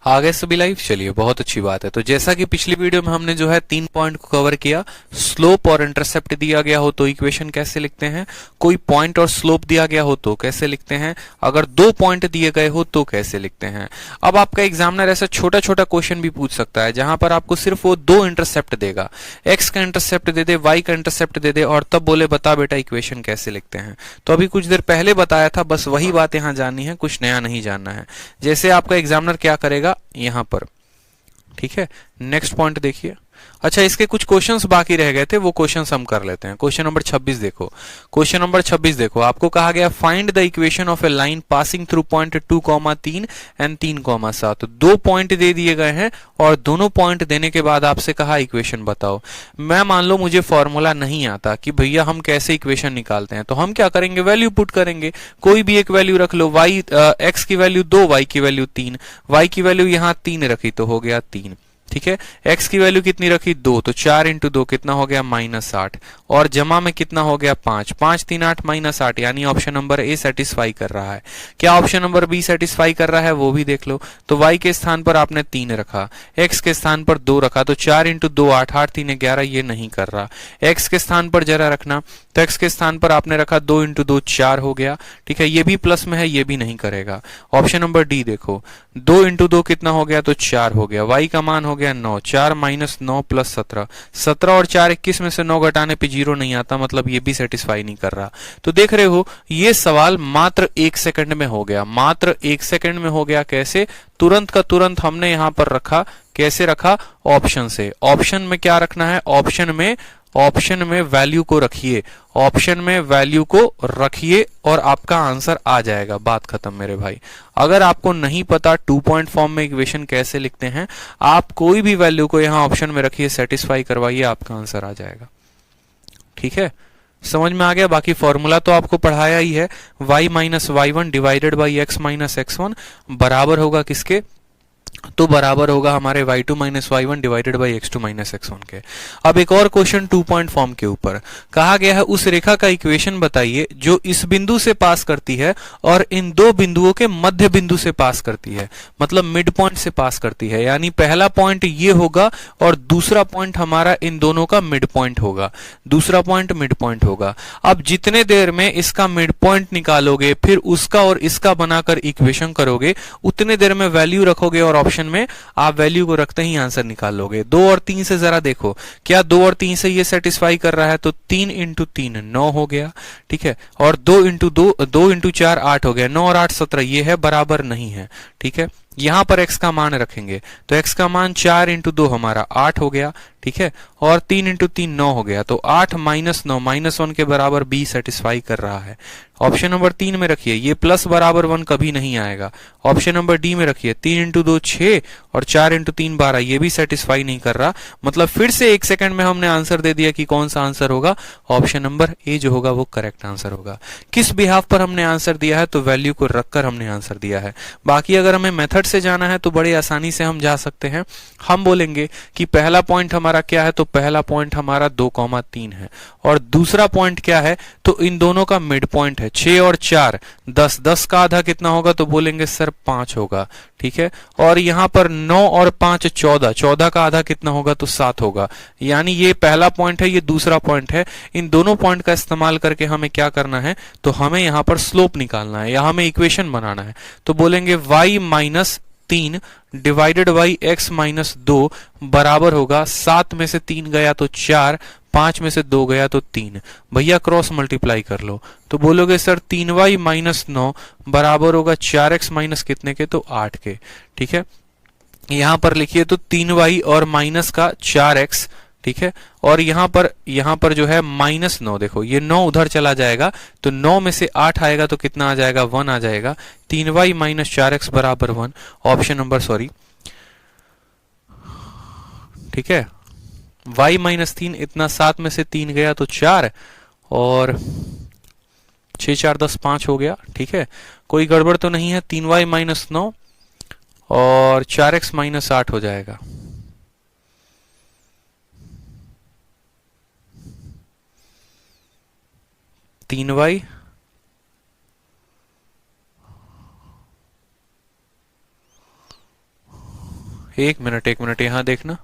आगे सभी लाइव। चलिए बहुत अच्छी बात है। तो जैसा कि पिछली वीडियो में हमने जो है 3 पॉइंट को कवर किया, स्लोप और इंटरसेप्ट दिया गया हो तो इक्वेशन कैसे लिखते हैं, कोई पॉइंट और स्लोप दिया गया हो तो कैसे लिखते हैं, अगर 2 पॉइंट दिए गए हो तो कैसे लिखते हैं। अब आपका एग्जामिनर ऐसा छोटा छोटा क्वेश्चन भी पूछ सकता है जहां पर आपको सिर्फ वो 2 इंटरसेप्ट देगा, एक्स का इंटरसेप्ट दे दे, वाई का इंटरसेप्ट दे दे और तब बोले बता बेटा इक्वेशन कैसे लिखते हैं। तो अभी कुछ देर पहले बताया था, बस वही बात यहां जाननी है, कुछ नया नहीं जानना है। जैसे आपका एग्जामिनर क्या करेगा यहां पर, ठीक है। नेक्स्ट पॉइंट देखिए। अच्छा, इसके कुछ क्वेश्चंस बाकी रह गए थे, वो क्वेश्चंस हम कर लेते हैं। क्वेश्चन नंबर 26 देखो। क्वेश्चन नंबर 26 देखो, आपको कहा गया find the equation of a line passing through point 2,3 and 3,7। 2 point दे दिए गए हैं और दोनों पॉइंट देने के बाद आपसे कहा इक्वेशन बताओ। मैं मान लो मुझे फॉर्मूला नहीं आता कि भैया हम कैसे इक्वेशन निकालते हैं, तो हम क्या करेंगे, वैल्यू पुट करेंगे। कोई भी एक वैल्यू रख लो, एक्स की वैल्यू 2, वाई की वैल्यू 3, वाई की वैल्यू यहां 3 रखी तो हो गया 3, ठीक है। एक्स की वैल्यू कितनी रखी 2, तो 4 इंटू 2 कितना हो गया -8 और जमा में कितना हो गया 5, 5 3 8 -8, यानी ऑप्शन नंबर ए सेटिस्फाई कर रहा है। क्या ऑप्शन नंबर बी सेटिस्फाई कर रहा है वो भी देख लो। तो वाई के स्थान पर आपने 3 रखा, एक्स के स्थान पर 2 रखा, तो 4 इंटू 2 8, 8 3 11, ये नहीं कर रहा। एक्स के स्थान पर जरा रखना, तो एक्स के स्थान पर आपने रखा 2 इंटू 2 4 हो गया, ठीक है। ये भी प्लस में है, ये भी नहीं करेगा। ऑप्शन नंबर डी देखो, 2 इंटू 2 कितना हो गया, तो 4 हो गया। वाई का मान हो गया 9, 4 माइनस 9 प्लस 17, 17 और 4 21 में से 9 घटाने पे 0 नहीं आता, मतलब ये भी सेटिस्फाई नहीं कर रहा। तो देख रहे हो ये सवाल मात्र 1 सेकंड में हो गया, मात्र 1 सेकंड में हो गया। कैसे? तुरंत का तुरंत हमने यहां पर रखा। कैसे रखा? ऑप्शन से। ऑप्शन में क्या रखना है, ऑप्शन में वैल्यू को रखिए, ऑप्शन में वैल्यू को रखिए और आपका आंसर आ जाएगा। बात खत्म मेरे भाई। अगर आपको नहीं पता 2 पॉइंट फॉर्म में इक्वेशन कैसे लिखते हैं, आप कोई भी वैल्यू को यहां ऑप्शन में रखिए, सेटिस्फाई करवाइए, आपका आंसर आ जाएगा। ठीक है, समझ में आ गया। बाकी फॉर्मूला तो आपको पढ़ाया ही है, y minus y1 divided by x minus x1 बराबर होगा किसके, तो बराबर होगा हमारे y2 minus y1 divided by x2 minus x1 के। अब एक और क्वेश्चन 2 पॉइंट फॉर्म के ऊपर कहा गया है, उस रेखा का इक्वेशन बताइए जो इस बिंदु से पास करती है और इन दो बिंदुओं के मध्य बिंदु से पास करती है, मतलब मिड पॉइंट से पास करती है। यानी पहला पॉइंट ये होगा और दूसरा पॉइंट हमारा इन दोनों का मिड पॉइंट होगा, दूसरा पॉइंट मिड पॉइंट होगा। अब जितने देर में इसका मिड पॉइंट निकालोगे, फिर उसका और इसका बनाकर इक्वेशन करोगे, उतने देर में वैल्यू रखोगे और ऑप्शन में आप वैल्यू को रखते ही आंसर निकाल लोगे। 2 और 3 से जरा देखो, क्या 2 और 3 से ये सेटिस्फाई कर रहा है, तो 3 इंटू 3 9 हो गया, ठीक है। और 2 इंटू 4 8 हो गया, 9 और 8 17, ये है बराबर नहीं है, ठीक है। यहां पर x का मान रखेंगे तो x का मान 4 इंटू 2 हमारा 8 हो गया, ठीक है। और 3 इंटू 3 9 हो गया, तो 8 माइनस 9 -1 के बराबर b सेटिस्फाई कर रहा है। ऑप्शन नंबर 3 में रखिए, ये प्लस बराबर 1 कभी नहीं आएगा। ऑप्शन नंबर डी में रखिए, 3 इंटू 2 6 और 4 इंटू 3 12, ये भी सेटिस्फाई नहीं कर रहा। मतलब फिर से 1 सेकंड में हमने आंसर दे दिया कि कौन सा आंसर होगा, ऑप्शन नंबर ए जो होगा वो करेक्ट आंसर होगा। किस बिहाफ पर हमने आंसर दिया है, तो वैल्यू को रखकर हमने आंसर दिया है। बाकी अगर हमें मेथड से जाना है तो बड़े आसानी से हम जा सकते हैं। हम बोलेंगे कि पहला पॉइंट हमारा क्या है, तो पहला पॉइंट हमारा 2,3 है और दूसरा पॉइंट क्या है, तो इन दोनों का मिड पॉइंट है। 6 और 4 10, 10 का आधा कितना होगा, तो बोलेंगे सर 5 होगा, ठीक है। और यहां पर 9 और 5 14, 14 का आधा कितना होगा, तो 7 होगा। यानी ये पहला पॉइंट है, ये दूसरा पॉइंट है। इन दोनों पॉइंट का इस्तेमाल करके हमें क्या करना है, तो हमें यहां पर स्लोप निकालना है या हमें इक्वेशन बनाना है। तो बोलेंगे y minus 3 divided by x minus 2 बराबर होगा, 7 में से 3 गया तो 4, 5 में से 2 गया तो 3। भैया क्रॉस मल्टीप्लाई कर लो, तो बोलोगे सर 3y माइनस 9 बराबर होगा 4x माइनस कितने के, तो 8 के, ठीक है। यहां पर लिखिए तो 3y और माइनस का 4x, ठीक है। और यहां पर जो है -9, देखो ये 9 उधर चला जाएगा तो 9 में से 8 आएगा तो कितना आ जाएगा, 1 आ जाएगा। 3y माइनस 4x बराबर 1, ऑप्शन नंबर सॉरी, ठीक है। y माइनस 3 इतना, 7 में से 3 गया तो 4 और 6 4 10 5 हो गया, ठीक है। कोई गड़बड़ तो नहीं है। 3y माइनस 9 और 4x माइनस 8 हो जाएगा। तीन वाई एक मिनट यहाँ देखना,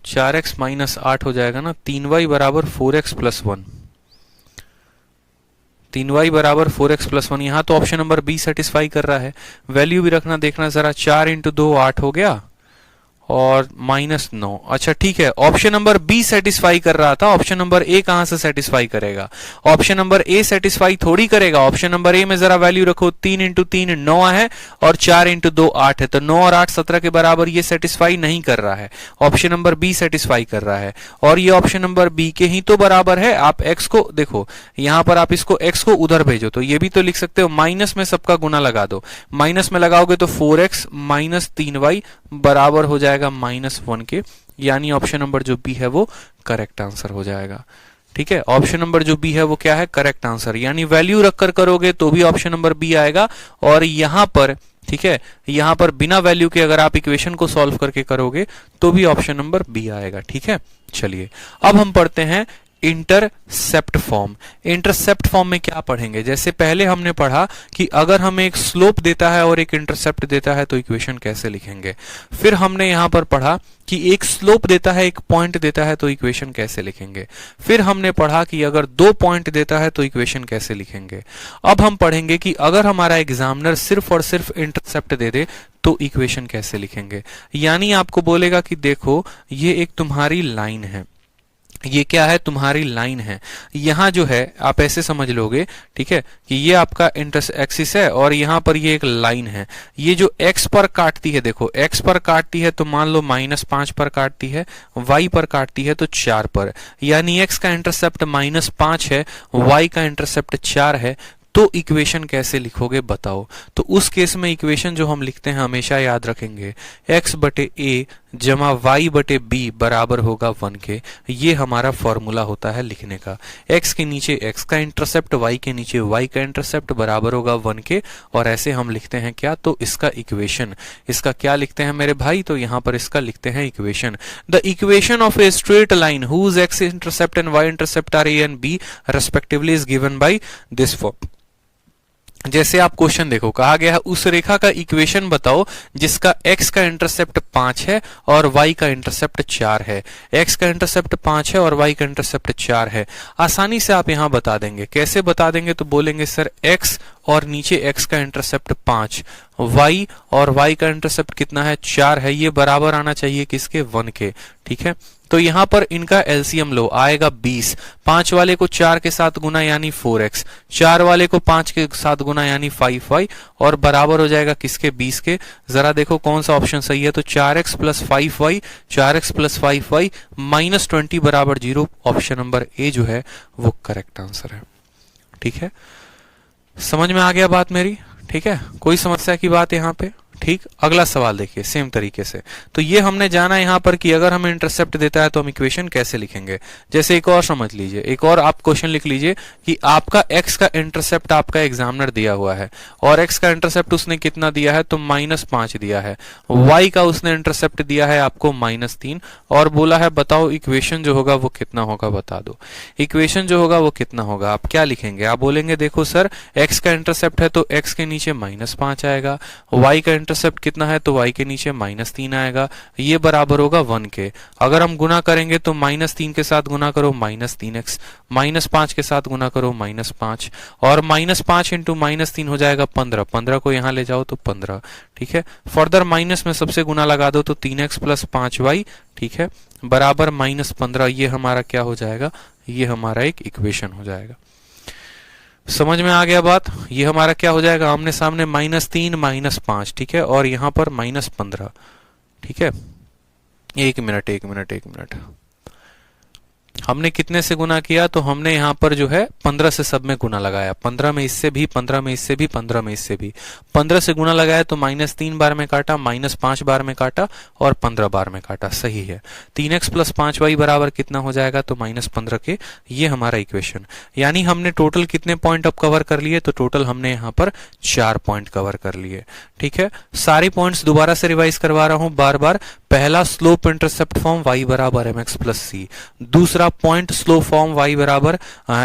4x माइनस 8 हो जाएगा ना, 3y बराबर 4x प्लस 1, 3y बराबर 4x प्लस 1। यहां तो ऑप्शन नंबर बी सेटिस्फाई कर रहा है। वैल्यू भी रखना, देखना जरा, 4 इंटू 2 8 हो गया और -9। अच्छा ठीक है, ऑप्शन नंबर बी सेटिस्फाई कर रहा था, ऑप्शन नंबर ए कहां से सेटिस्फाई करेगा? ऑप्शन नंबर ए सेटिस्फाई थोड़ी करेगा। ऑप्शन नंबर ए में जरा वैल्यू रखो, 3 इंटू 3 9 है और 4 इंटू 2 8 है, तो 9 और 8 17 के बराबर, ये सेटिस्फाई नहीं कर रहा है। ऑप्शन नंबर बी सेटिस्फाई कर रहा है और ये ऑप्शन नंबर बी के ही तो बराबर है। आप एक्स को देखो, यहां पर आप इसको एक्स को उधर भेजो तो ये भी तो लिख सकते हो, माइनस में सबका गुना लगा दो, माइनस में लगाओगे तो 4x माइनस 3y बराबर हो जाएगा -1 के, यानी ऑप्शन नंबर जो बी है वो करेक्ट आंसर हो जाएगा। ठीक है, ऑप्शन नंबर जो बी है वो क्या है? Correct answer. यानी वैल्यू रखकर करोगे तो भी ऑप्शन नंबर बी आएगा, और यहां पर, ठीक है, यहां पर बिना वैल्यू के अगर आप इक्वेशन को सॉल्व करके करोगे तो भी ऑप्शन नंबर बी आएगा। ठीक है, चलिए अब हम पढ़ते हैं इंटरसेप्ट फॉर्म। इंटरसेप्ट फॉर्म में क्या पढ़ेंगे? जैसे पहले हमने पढ़ा कि अगर हमें एक स्लोप देता है और एक इंटरसेप्ट देता है तो इक्वेशन कैसे लिखेंगे। फिर हमने यहां पर पढ़ा कि एक स्लोप देता है, एक पॉइंट देता है तो इक्वेशन कैसे लिखेंगे। फिर हमने पढ़ा कि अगर 2 पॉइंट देता है तो इक्वेशन कैसे लिखेंगे। अब हम पढ़ेंगे कि अगर हमारा एग्जामिनर सिर्फ और सिर्फ इंटरसेप्ट दे दे तो इक्वेशन कैसे लिखेंगे। यानी आपको बोलेगा कि देखो ये एक तुम्हारी लाइन है, ये क्या है? तुम्हारी लाइन है। यहां जो है आप ऐसे समझ लोगे, ठीक है, कि ये आपका इंटर एक्सिस है और यहां पर ये एक लाइन है। ये जो x पर काटती है, देखो x पर काटती है तो मान लो -5 पर काटती है, y पर काटती है तो 4 पर, यानी x का इंटरसेप्ट -5 है, y का इंटरसेप्ट 4 है, तो इक्वेशन कैसे लिखोगे बताओ। तो उस केस में इक्वेशन जो हम लिखते हैं हमेशा याद रखेंगे, x बटे a जमा y बटे b बराबर होगा 1 के। ये हमारा फॉर्मूला होता है लिखने का। x के नीचे x का इंटरसेप्ट, y के नीचे y का इंटरसेप्ट बराबर होगा 1 के, और ऐसे हम लिखते हैं क्या? तो इसका इक्वेशन। इसका क्या लिखते हैं मेरे भाई? तो यहां पर इसका लिखते हैं equation. The equation of a straight line whose x intercept and y intercept are a and b respectively is given by this form. जैसे आप क्वेश्चन देखो, कहा गया है उस रेखा का इक्वेशन बताओ जिसका x का इंटरसेप्ट 5 है और y का इंटरसेप्ट 4 है। x का इंटरसेप्ट 5 है और y का इंटरसेप्ट 4 है। आसानी से आप यहां बता देंगे। कैसे बता देंगे? तो बोलेंगे सर x और नीचे x का इंटरसेप्ट 5, y और y का इंटरसेप्ट कितना है? 4 है। ये बराबर आना चाहिए किसके? 1 के। ठीक है, तो यहां पर इनका एलसीएम लो, आएगा 20। 5 वाले को 4 के साथ गुना यानी 4x, 4 वाले को 5 के साथ गुना यानी 5y, और बराबर हो जाएगा किसके? 20 के। जरा देखो कौन सा ऑप्शन सही है। तो 4x plus 5y, 4x plus 5y -20 बराबर 0। ऑप्शन नंबर ए जो है वो करेक्ट आंसर है। ठीक है, समझ में आ गया बात मेरी? ठीक है, कोई समस्या की बात यहां पे? ठीक, अगला सवाल देखिए सेम तरीके से। तो ये हमने जाना यहां पर कि अगर हमें इंटरसेप्ट देता है तो हम इक्वेशन कैसे लिखेंगे। जैसे एक और समझ लीजिए, एक और आप क्वेश्चन लिख लीजिए कि आपका x का इंटरसेप्ट आपका एग्जामिनर दिया हुआ है और x का इंटरसेप्ट उसने कितना दिया है? तो -5 दिया है। y का उसने इंटरसेप्ट दिया है आपको -3 और बोला है बताओ इक्वेशन जो होगा वो कितना होगा, बता दो। इक्वेशन जो होगा वो कितना होगा? आप क्या लिखेंगे? आप बोलेंगे देखो सर x का इंटरसेप्ट है तो x के नीचे -5 आएगा, y का इंटरसेप्ट कितना है? तो y के नीचे -3 आएगा, ये बराबर होगा 1 के। अगर हम गुना करेंगे तो -3 के साथ गुना करो -3x, -5 के साथ गुना करो -5, और -5 इंटू -3 हो जाएगा 15। 15 को यहां ले जाओ तो 15। ठीक है, फर्दर माइनस में सबसे गुना लगा दो तो 3x प्लस 5y, ठीक है, बराबर -15। ये हमारा क्या हो जाएगा? ये हमारा एक इक्वेशन हो जाएगा। समझ में आ गया बात? ये हमारा क्या हो जाएगा? आमने सामने -3 -5, ठीक है, और यहां पर -15। ठीक है, एक मिनट, हमने कितने से गुना किया? तो हमने यहां पर जो है 15 से सब में गुना लगाया, 15 में इससे भी, 15 में इससे भी, 15 में इससे भी। 15 से गुना लगाया तो -3 बार में काटा, -5 बार में काटा और 15 बार में काटा। सही है। 3x प्लस 5y बराबर कितना हो जाएगा? तो -15 के। ये हमारा इक्वेशन। यानी हमने टोटल कितने पॉइंट अब कवर कर लिए? तो टोटल हमने यहाँ पर 4 पॉइंट कवर कर लिए। ठीक है, सारे पॉइंट्स दोबारा से रिवाइज करवा रहा हूं बार बार। पहला स्लोप इंटरसेप्ट फॉर्म y बराबर mx प्लस सी, दूसरा पॉइंट स्लोप फॉर्म y बराबर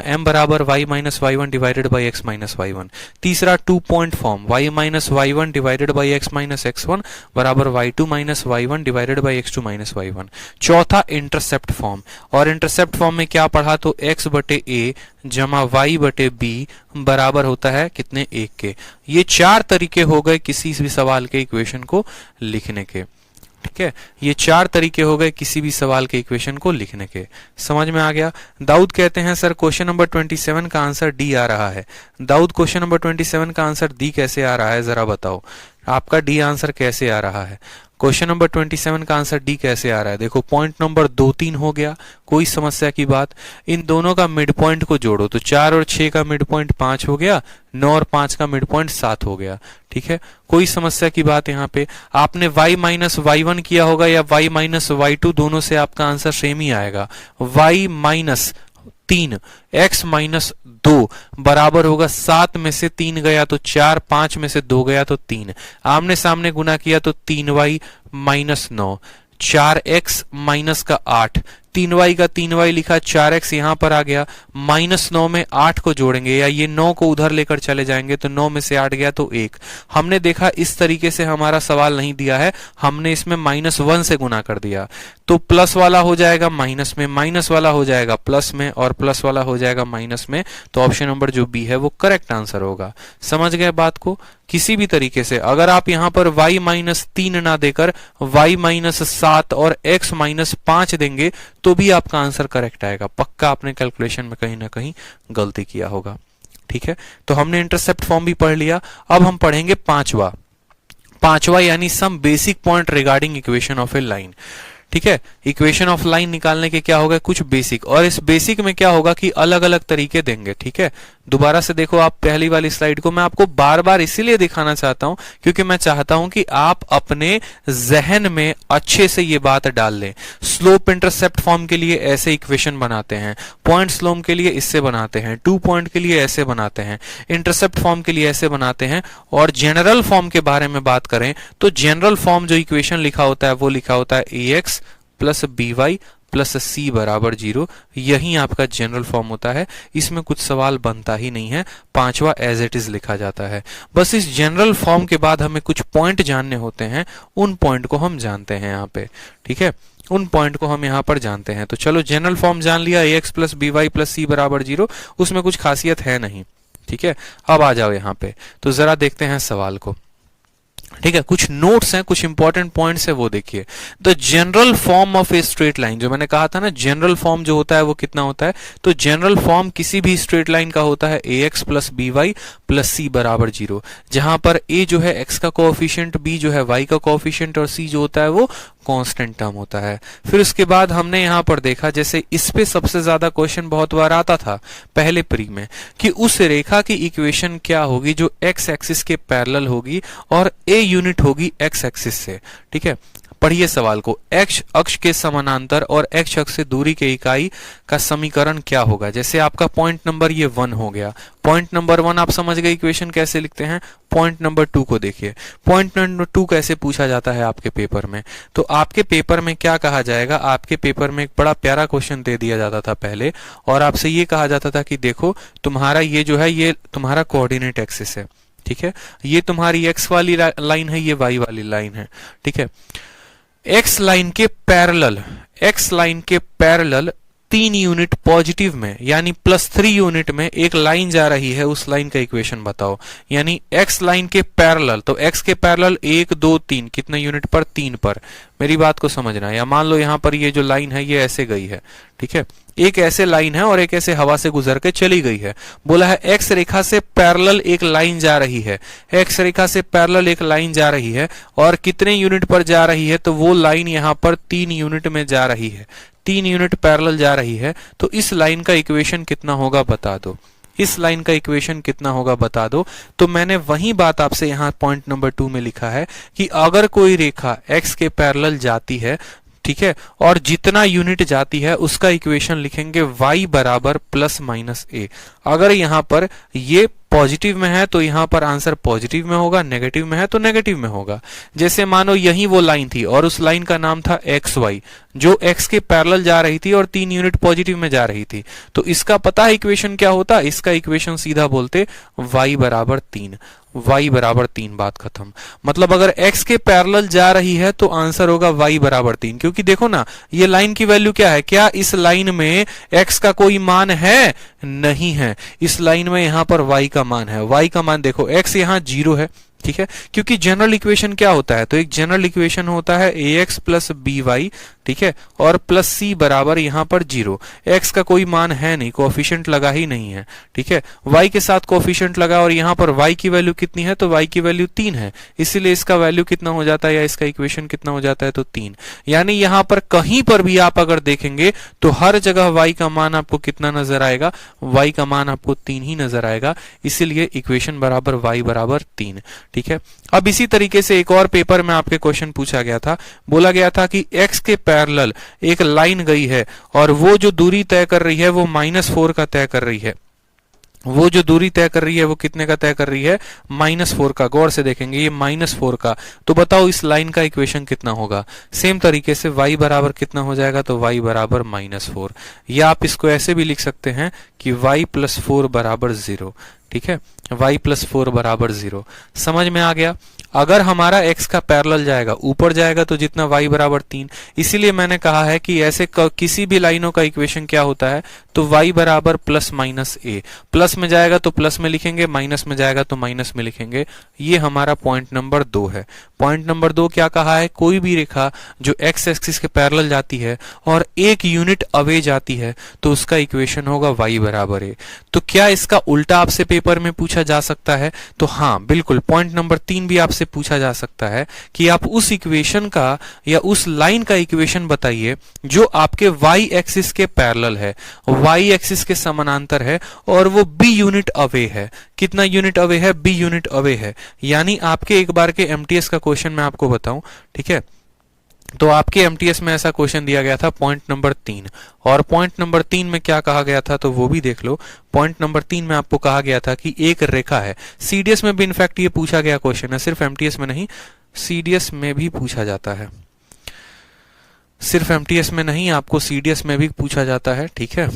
m बराबर y minus y1 divided by x minus y1, तीसरा 2 point form y minus y1 divided by x minus x1 बराबर y2 minus y1 divided by x2 minus y1, चौथा intercept form, और intercept form में क्या पढ़ा तो x बटे a जमा y बटे b बराबर होता है कितने, 1 के। ये 4 तरीके हो गए किसी भी सवाल के इक्वेशन को लिखने के, ठीक है। ये 4 तरीके हो गए किसी भी सवाल के इक्वेशन को लिखने के। समझ में आ गया। दाऊद कहते हैं सर क्वेश्चन नंबर 27 का आंसर डी आ रहा है। दाऊद क्वेश्चन नंबर 27 का आंसर डी कैसे आ रहा है जरा बताओ, आपका डी आंसर कैसे आ रहा है। क्वेश्चन नंबर 27 का आंसर डी कैसे आ रहा है, देखो पॉइंट नंबर 2 3 हो गया, कोई समस्या की बात। इन दोनों का मिड पॉइंट को जोड़ो तो 4 और 6 का मिड पॉइंट 5 हो गया, 9 और 5 का मिड पॉइंट 7 हो गया, ठीक है। कोई समस्या की बात यहाँ पे। आपने y माइनस y1 किया होगा या y माइनस y2, दोनों से आपका आंसर सेम ही आएगा। y माइनस 3 x माइनस 2 बराबर होगा 7 में से 3 गया तो 4, 5 में से 2 गया तो 3, आमने सामने गुना किया तो 3y माइनस 9, 4x माइनस का 8, 3y का 3y लिखा, 4x यहां पर आ गया, माइनस 9 में 8 को जोड़ेंगे या ये 9 को उधर लेकर चले जाएंगे तो 9 में से 8 गया तो 1। हमने देखा इस तरीके से हमारा सवाल नहीं दिया है, हमने इसमें -1 से गुना कर दिया तो प्लस वाला हो जाएगा माइनस में, माइनस वाला हो जाएगा प्लस में और प्लस वाला हो जाएगा माइनस में, तो ऑप्शन नंबर जो बी है वो करेक्ट आंसर होगा। समझ गए बात को। किसी भी तरीके से अगर आप यहां पर y माइनस 3 ना देकर y माइनस 7 और x माइनस 5 देंगे तो भी आपका आंसर करेक्ट आएगा। पक्का आपने कैलकुलेशन में कहीं ना कहीं गलती किया होगा, ठीक है। तो हमने इंटरसेप्ट फॉर्म भी पढ़ लिया। अब हम पढ़ेंगे पांचवा यानी some basic point regarding equation of a line, ठीक है। इक्वेशन ऑफ लाइन निकालने के क्या होगा, कुछ बेसिक, और इस बेसिक में क्या होगा कि अलग अलग तरीके देंगे, ठीक है। दोबारा से देखो आप पहली वाली स्लाइड को, मैं आपको बार बार इसीलिए दिखाना चाहता हूं क्योंकि मैं चाहता हूं कि आप अपने जहन में अच्छे से ये बात डाल लें। स्लोप इंटरसेप्ट फॉर्म के लिए ऐसे इक्वेशन बनाते हैं, पॉइंट स्लोप के लिए इससे बनाते हैं, 2 पॉइंट के लिए ऐसे बनाते हैं, इंटरसेप्ट फॉर्म के लिए ऐसे बनाते हैं। और जनरल फॉर्म के बारे में बात करें तो जनरल फॉर्म जो इक्वेशन लिखा होता है वो लिखा होता है ax प्लस by प्लस सी बराबर 0, यही आपका जनरल फॉर्म होता है। इसमें कुछ सवाल बनता ही नहीं है, पांचवा एज इट इज लिखा जाता है। बस इस जनरल फॉर्म के बाद हमें कुछ पॉइंट जानने होते हैं, उन पॉइंट को हम जानते हैं यहाँ पे, ठीक है। उन पॉइंट को हम यहाँ पर जानते हैं। तो चलो जनरल फॉर्म जान लिया, ax प्लस by प्लस सी बराबर 0, उसमें कुछ खासियत है नहीं, ठीक है। अब आ जाओ यहाँ पे, तो जरा देखते हैं सवाल को, ठीक है। कुछ नोट्स हैं, कुछ इंपॉर्टेंट पॉइंट्स है वो देखिए। The general form of a straight line, जो मैंने कहा था ना जनरल फॉर्म जो होता है वो कितना होता है, तो जनरल फॉर्म किसी भी स्ट्रेट लाइन का होता है ax प्लस by प्लस सी बराबर 0, जहां पर a जो है x का कोएफिशिएंट, b जो है y का कोएफिशिएंट और c जो होता है वो कांस्टेंट टर्म होता है। फिर उसके बाद हमने यहां पर देखा, जैसे इस पे सबसे ज्यादा क्वेश्चन बहुत बार आता था पहले प्री में, कि उस रेखा की इक्वेशन क्या होगी जो x एक्सिस के पैरेलल होगी और a यूनिट होगी x एक्सिस से, ठीक है। पढ़िए सवाल को, x अक्ष के समानांतर और x अक्ष से दूरी के इकाई का समीकरण क्या होगा। जैसे आपका पॉइंट नंबर ये 1 हो गया, पॉइंट नंबर 1 आप समझ गए इक्वेशन कैसे लिखते हैं। पॉइंट नंबर 2 को देखिए, पॉइंट नंबर 2 कैसे पूछा जाता है आपके पेपर में। तो आपके पेपर में क्या कहा जाएगा, आपके पेपर में एक बड़ा प्यारा क्वेश्चन दे दिया जाता था पहले, और आपसे ये कहा जाता था कि देखो तुम्हारा ये जो है ये तुम्हारा कोऑर्डिनेट एक्सिस है, ठीक है। ये तुम्हारी x वाली लाइन है, ये y वाली लाइन है, ठीक है। x लाइन के पैरेलल 3 यूनिट पॉजिटिव में यानी +3 यूनिट में एक लाइन जा रही है, उस लाइन का इक्वेशन बताओ। यानी x लाइन के पैरेलल, तो x के पैरेलल 1 2 3 कितने यूनिट पर, 3 पर। मेरी बात को समझना है। या मान लो यहां पर ये जो लाइन है ये ऐसे गई है, ठीक है। एक ऐसे लाइन है और एक ऐसे हवा से गुजर के चली गई है। बोला है x रेखा से पैरेलल एक लाइन जा रही है, x रेखा से पैरेलल एक लाइन जा रही है और कितने यूनिट पर जा रही है, तो वो लाइन यहां पर 3 यूनिट में जा रही है, 3 यूनिट पैरेलल जा रही है। तो इस लाइन का इक्वेशन कितना होगा बता दो, इस लाइन का इक्वेशन कितना होगा बता दो। तो मैंने वही बात आपसे यहाँ पॉइंट नंबर 2 में लिखा है कि अगर कोई रेखा x के पैरेलल जाती है ठीक है, और जितना यूनिट जाती है उसका इक्वेशन लिखेंगे y बराबर प्लस माइनस a। अगर यहां पर ये पॉजिटिव में है तो यहां पर आंसर पॉजिटिव में होगा, नेगेटिव में है तो नेगेटिव में होगा। जैसे मानो यही वो लाइन थी और उस लाइन का नाम था एक्स वाई, जो एक्स के पैरेलल जा रही थी और 3 यूनिट पॉजिटिव में जा रही थी, तो इसका पता है इक्वेशन क्या होता? इसका इक्वेशन सीधा बोलते y बराबर 3, y बराबर 3, बात खत्म। मतलब अगर x के पैरेलल जा रही है तो आंसर होगा y बराबर 3, क्योंकि देखो ना ये लाइन की वैल्यू क्या है, क्या इस लाइन में x का कोई मान है? नहीं है। इस लाइन में यहां पर y का मान है। y का मान देखो, x यहां 0 है, ठीक है, क्योंकि जनरल इक्वेशन क्या होता है? तो एक जनरल इक्वेशन होता है ax प्लस by, ठीक है, और प्लस c बराबर यहां पर 0। x का कोई मान है नहीं, कोएफिशिएंट लगा ही नहीं है, ठीक है। y के साथ कोएफिशिएंट लगा और यहां पर y की वैल्यू कितनी है? तो y की वैल्यू 3 है, इसीलिए इसका वैल्यू कितना हो जाता है या इसका इक्वेशन कितना हो जाता है? तो 3। यानी यहां पर कहीं पर भी आप अगर देखेंगे तो हर जगह y का मान आपको कितना नजर आएगा? y का मान आपको 3 ही नजर आएगा, इसीलिए इक्वेशन बराबर y बराबर 3, ठीक है। अब इसी तरीके से एक और पेपर में आपके क्वेश्चन पूछा गया था, बोला गया था कि x के पैरेलल एक लाइन गई है और वो जो दूरी तय कर रही है वो -4 का तय कर रही है। वो जो दूरी तय कर रही है वो कितने का तय कर रही है? -4 का। गौर से देखेंगे ये -4 का, तो बताओ इस लाइन का इक्वेशन कितना होगा? सेम तरीके से y बराबर कितना हो जाएगा? तो y बराबर -4, या आप इसको ऐसे भी लिख सकते हैं कि y प्लस 4 बराबर 0, ठीक है, y प्लस 4 बराबर 0। समझ में आ गया? अगर हमारा x का पैरेलल जाएगा, ऊपर जाएगा तो जितना y बराबर 3, इसीलिए मैंने कहा है कि ऐसे किसी भी लाइनों का इक्वेशन क्या होता है? तो y बराबर प्लस माइनस a। प्लस में जाएगा तो प्लस में लिखेंगे, माइनस में जाएगा तो माइनस में लिखेंगे। ये हमारा पॉइंट नंबर 2 है। पॉइंट नंबर 2 क्या कहा है? कोई भी रेखा जो x एक्सिस के पैरेलल जाती है और 1 यूनिट अवे जाती है तो उसका इक्वेशन होगा y बराबर a। तो क्या इसका उल्टा आपसे पेपर में पूछा जा सकता है? तो हाँ बिल्कुल, पॉइंट नंबर 3 भी आपसे पूछा जा सकता है कि आप उस इक्वेशन का या उस लाइन का इक्वेशन बताइए जो आपके y एक्सिस के पैरेलल है, y एक्सिस के समानांतर है और वो b यूनिट अवे है। कितना यूनिट अवे है? b यूनिट अवे है। यानी आपके एक बार के एमटीएस का क्वेश्चन मैं आपको बताऊं, ठीक है, तो आपके एमटीएस में ऐसा क्वेश्चन दिया गया था पॉइंट नंबर 3, और पॉइंट नंबर 3 में क्या कहा गया था तो वो भी देख लो। पॉइंट नंबर 3 में आपको कहा गया था कि एक रेखा है, सीडीएस में भी इनफैक्ट ये पूछा गया क्वेश्चन है, सिर्फ एमटीएस में नहीं, सीडीएस में भी पूछा जाता है, सिर्फ एमटीएस में नहीं, आपको सीडीएस में भी पूछा जाता है, ठीक है।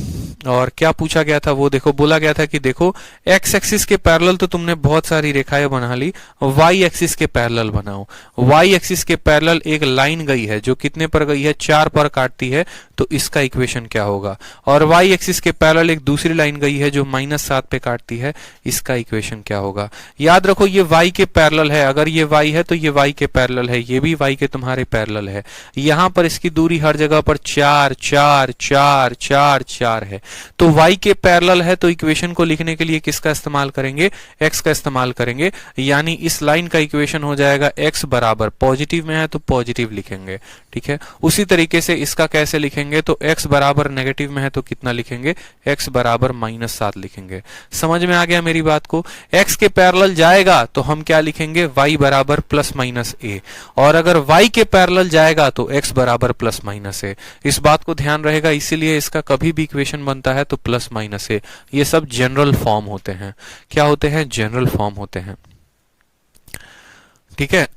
और क्या पूछा गया था वो देखो, बोला गया था कि देखो एक्स एक्सिस के पैरेलल तो तुमने बहुत सारी रेखाएं बना ली, वाई एक्सिस के पैरेलल बनाओ। वाई एक्सिस के पैरेलल एक लाइन गई है जो कितने पर गई है? 4 पर काटती है, तो इसका इक्वेशन क्या होगा? और वाई एक्सिस के पैरेलल एक दूसरी लाइन गई है जो -7 पे काटती है, इसका इक्वेशन क्या होगा? याद रखो ये वाई के पैरेलल है, अगर ये वाई है तो ये वाई के पैरेलल है, ये भी वाई के तुम्हारे पैरेलल है। यहां पर इसकी दूरी हर जगह पर 4 4 4 4 4 है, तो y के पैरेलल है तो इक्वेशन को लिखने के लिए किसका इस्तेमाल करेंगे? x का इस्तेमाल करेंगे। यानी इस लाइन का इक्वेशन हो जाएगा x बराबर, पॉजिटिव में है तो पॉजिटिव लिखेंगे, ठीक है। उसी तरीके से इसका कैसे लिखेंगे? तो x बराबर नेगेटिव में है तो कितना लिखेंगे? x बराबर -7 लिखेंगे। समझ में आ गया मेरी बात को? x के पैरेलल जाएगा तो हम क्या लिखेंगे? y बराबर प्लस माइनस a, और अगर y के पैरेलल जाएगा तो x बराबर प्लस माइनस a। इस बात को ध्यान रहेगा, इसीलिए इसका कभी भी इक्वेशन बनता है तो प्लस माइनस a। ये सब जनरल फॉर्म होते हैं। क्या होते हैं? जनरल फॉर्म होते हैं, ठीक है।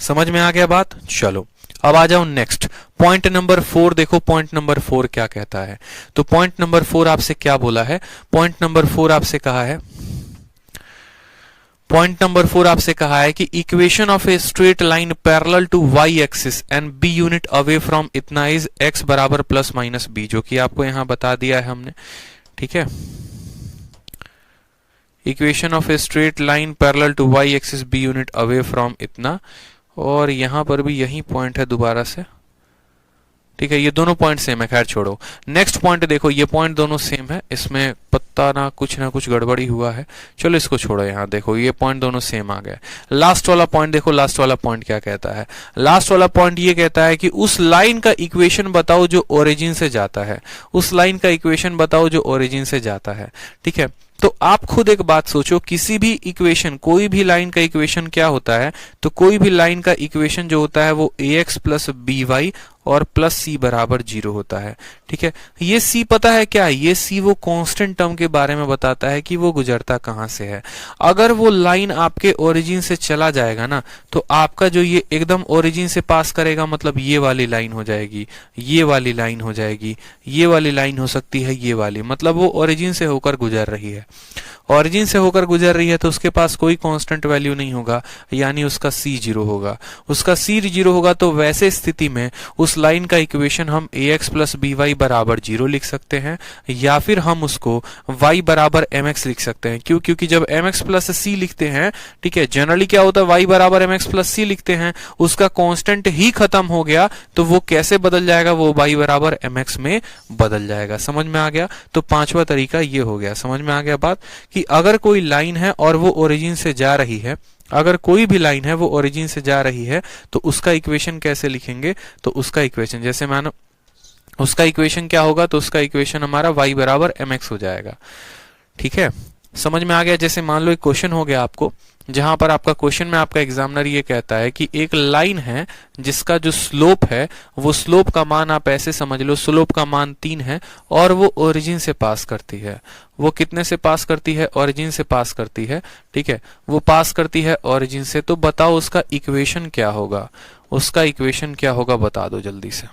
समझ में आ गया बात? चलो अब आ जाओ नेक्स्ट, पॉइंट नंबर 4 देखो। पॉइंट नंबर 4 क्या कहता है? तो पॉइंट नंबर 4 आपसे क्या बोला है? पॉइंट नंबर 4 आपसे कहा है, पॉइंट नंबर 4 आपसे कहा है कि equation of a straight line parallel to y axis and b unit away from इतना इज एक्स बराबर प्लस माइनस बी, जो कि आपको यहां बता दिया है हमने, ठीक है। Equation of a straight line parallel to y axis b unit away from इतना, और यहां पर भी यही पॉइंट है दोबारा से, ठीक है। ये दोनों पॉइंट सेम है, खैर छोड़ो। नेक्स्ट पॉइंट देखो, ये पॉइंट दोनों सेम है, इसमें पता ना कुछ गड़बड़ी हुआ है, चलो इसको छोड़ो। यहाँ देखो ये पॉइंट दोनों सेम आ गए। लास्ट वाला पॉइंट देखो, लास्ट वाला पॉइंट क्या कहता है? लास्ट वाला पॉइंट ये कहता है कि उस लाइन का इक्वेशन बताओ जो ओरिजिन से जाता है, उस लाइन का इक्वेशन बताओ जो ओरिजिन से जाता है, ठीक है। तो आप खुद एक बात सोचो, किसी भी इक्वेशन, कोई भी लाइन का इक्वेशन क्या होता है, तो कोई भी लाइन का इक्वेशन जो होता है वो ax प्लस बी वाई और प्लस सी बराबर 0 होता है। ठीक है, ये सी पता है क्या, ये सी वो कांस्टेंट टर्म के बारे में बताता है कि वो गुजरता कहां से है। अगर वो लाइन आपके ओरिजिन से चला जाएगा ना, तो आपका जो ये एकदम ओरिजिन से पास करेगा, मतलब ये वाली लाइन हो जाएगी, ये वाली लाइन हो जाएगी, ये वाली लाइन हो सकती है, ये वाली, मतलब वो ओरिजिन से होकर गुजर रही है। ओरिजिन से होकर गुजर रही है तो उसके पास कोई कांस्टेंट वैल्यू नहीं होगा, यानी उसका सी 0 होगा। उसका सी 0 होगा तो वैसे स्थिति में उस लाइन का इक्वेशन हम ax प्लस बी वाई बराबर 0 लिख सकते हैं, या फिर हम उसको y बराबर mx लिख सकते हैं। क्यों? क्योंकि जब mx प्लस सी लिखते हैं, ठीक है, जनरली क्या होता है, y बराबर mx प्लस सी लिखते हैं, उसका कांस्टेंट ही खत्म हो गया तो वो कैसे बदल जाएगा, वो y बराबर mx में बदल जाएगा। समझ में आ गया? तो पांचवा तरीका ये हो गया। समझ में आ गया बात कि अगर कोई लाइन है और वो ओरिजिन से जा रही है, अगर कोई भी लाइन है वो ओरिजिन से जा रही है तो उसका इक्वेशन कैसे लिखेंगे, तो उसका इक्वेशन, जैसे मानो उसका इक्वेशन क्या होगा, तो उसका इक्वेशन हमारा y बराबर mx हो जाएगा। ठीक है, समझ में आ गया? जैसे मान लो एक क्वेश्चन हो गया आपको, जहां पर आपका क्वेश्चन में आपका एग्जामिनर ये कहता है कि एक लाइन है जिसका जो स्लोप है, वो स्लोप का मान आप ऐसे समझ लो, स्लोप का मान 3 है और वो ओरिजिन से पास करती है। वो कितने से पास करती है? ओरिजिन से पास करती है। ठीक है, वो पास करती है ओरिजिन से, तो बताओ उसका इक्वेशन क्या होगा, उसका इक्वेशन क्या होगा, बता दो जल्दी से।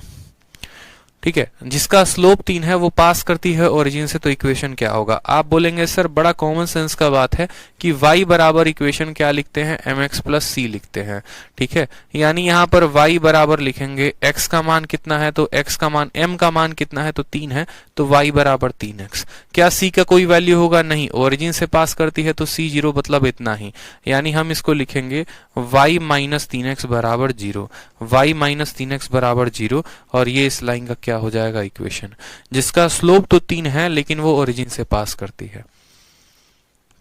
ठीक है, जिसका स्लोप 3 है वो पास करती है ओरिजिन से, तो इक्वेशन क्या होगा? आप बोलेंगे सर बड़ा कॉमन सेंस का बात है कि y बराबर इक्वेशन क्या लिखते हैं, mx प्लस सी लिखते हैं। ठीक है, यानी यहाँ पर y बराबर लिखेंगे, x का मान कितना है, तो x का मान, m का मान कितना है, तो 3 है, तो y बराबर 3x। क्या c का कोई वैल्यू होगा? नहीं, ओरिजिन से पास करती है तो c 0 मतलब इतना ही, यानी हम इसको लिखेंगे y माइनस 3x बराबर 0, y माइनस 3x बराबर 0, और ये इस लाइन का क्या हो जाएगा इक्वेशन, जिसका स्लोप तो 3 है लेकिन वो ओरिजिन से पास करती है।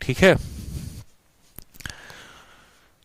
ठीक है,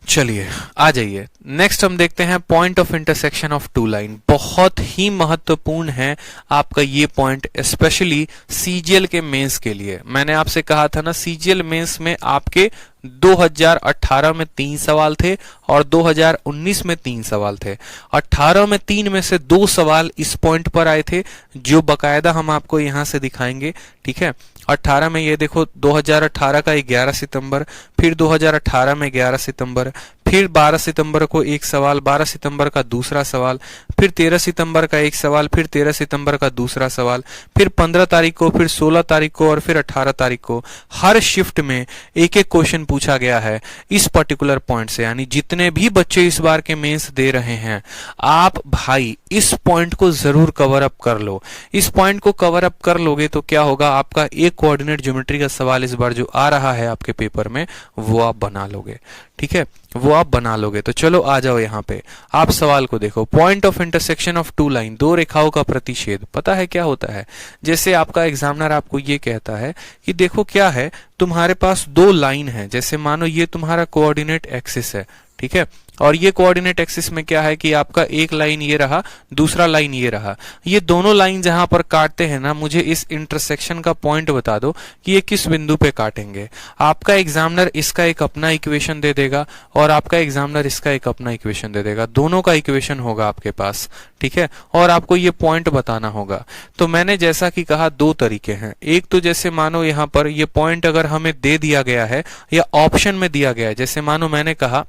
चलिए आ जाइए नेक्स्ट हम देखते हैं point of intersection of two line. बहुत ही महत्वपूर्ण है आपका ये पॉइंट, स्पेशली सीजीएल के मेंस के लिए। मैंने आपसे कहा था ना, सीजीएल मेंस में आपके 2018 में 3 सवाल थे और 2019 में 3 सवाल थे। 18 में 3 में से 2 सवाल इस पॉइंट पर आए थे, जो बकायदा हम आपको यहां से दिखाएंगे। ठीक है, 18 में ये देखो, 2018 का 11 सितंबर, फिर 2018 में 11 सितंबर, फिर 12 सितंबर को एक सवाल, 12 सितंबर का दूसरा सवाल, फिर 13 सितंबर का एक सवाल, फिर 13 सितंबर का दूसरा सवाल, फिर 15 तारीख को, फिर 16 तारीख को और फिर 18 तारीख को। हर शिफ्ट में एक एक क्वेश्चन पूछा गया है इस पर्टिकुलर पॉइंट से। यानी जितने भी बच्चे इस बार के मेंस दे रहे हैं, आप भाई इस पॉइंट को जरूर कवर अप कर लो। इस पॉइंट को कवर अप कर लोगे तो क्या होगा, आपका एक कोऑर्डिनेट ज्योमेट्री का सवाल इस बार जो आ रहा है आपके पेपर में, वो आप बना लोगे। ठीक है, वो आप बना लोगे। तो चलो आ जाओ यहाँ पे, आप सवाल को देखो। Point of intersection of two line, दो रेखाओं का प्रतिच्छेद। पता है क्या होता है? जैसे आपका एग्जामिनर आपको ये कहता है कि देखो क्या है, तुम्हारे पास 2 लाइन है, जैसे मानो ये तुम्हारा कोऑर्डिनेट एक्सिस है। ठीक है, और ये कोऑर्डिनेट एक्सिस में क्या है कि आपका एक लाइन ये रहा, दूसरा लाइन ये रहा। ये दोनों लाइन जहां पर काटते हैं ना, मुझे इस इंटरसेक्शन का पॉइंट बता दो कि ये किस बिंदु पे काटेंगे। आपका एग्जामिनर इसका एक अपना इक्वेशन दे देगा और आपका एग्जामिनर इसका एक अपना इक्वेशन दे देगा। दोनों का इक्वेशन होगा आपके पास। ठीक है, और आपको ये पॉइंट बताना होगा। तो मैंने जैसा कि कहा 2 तरीके हैं। एक तो जैसे मानो यहाँ पर ये पॉइंट अगर हमें दे दिया गया है या ऑप्शन में दिया गया है, जैसे मानो मैंने कहा,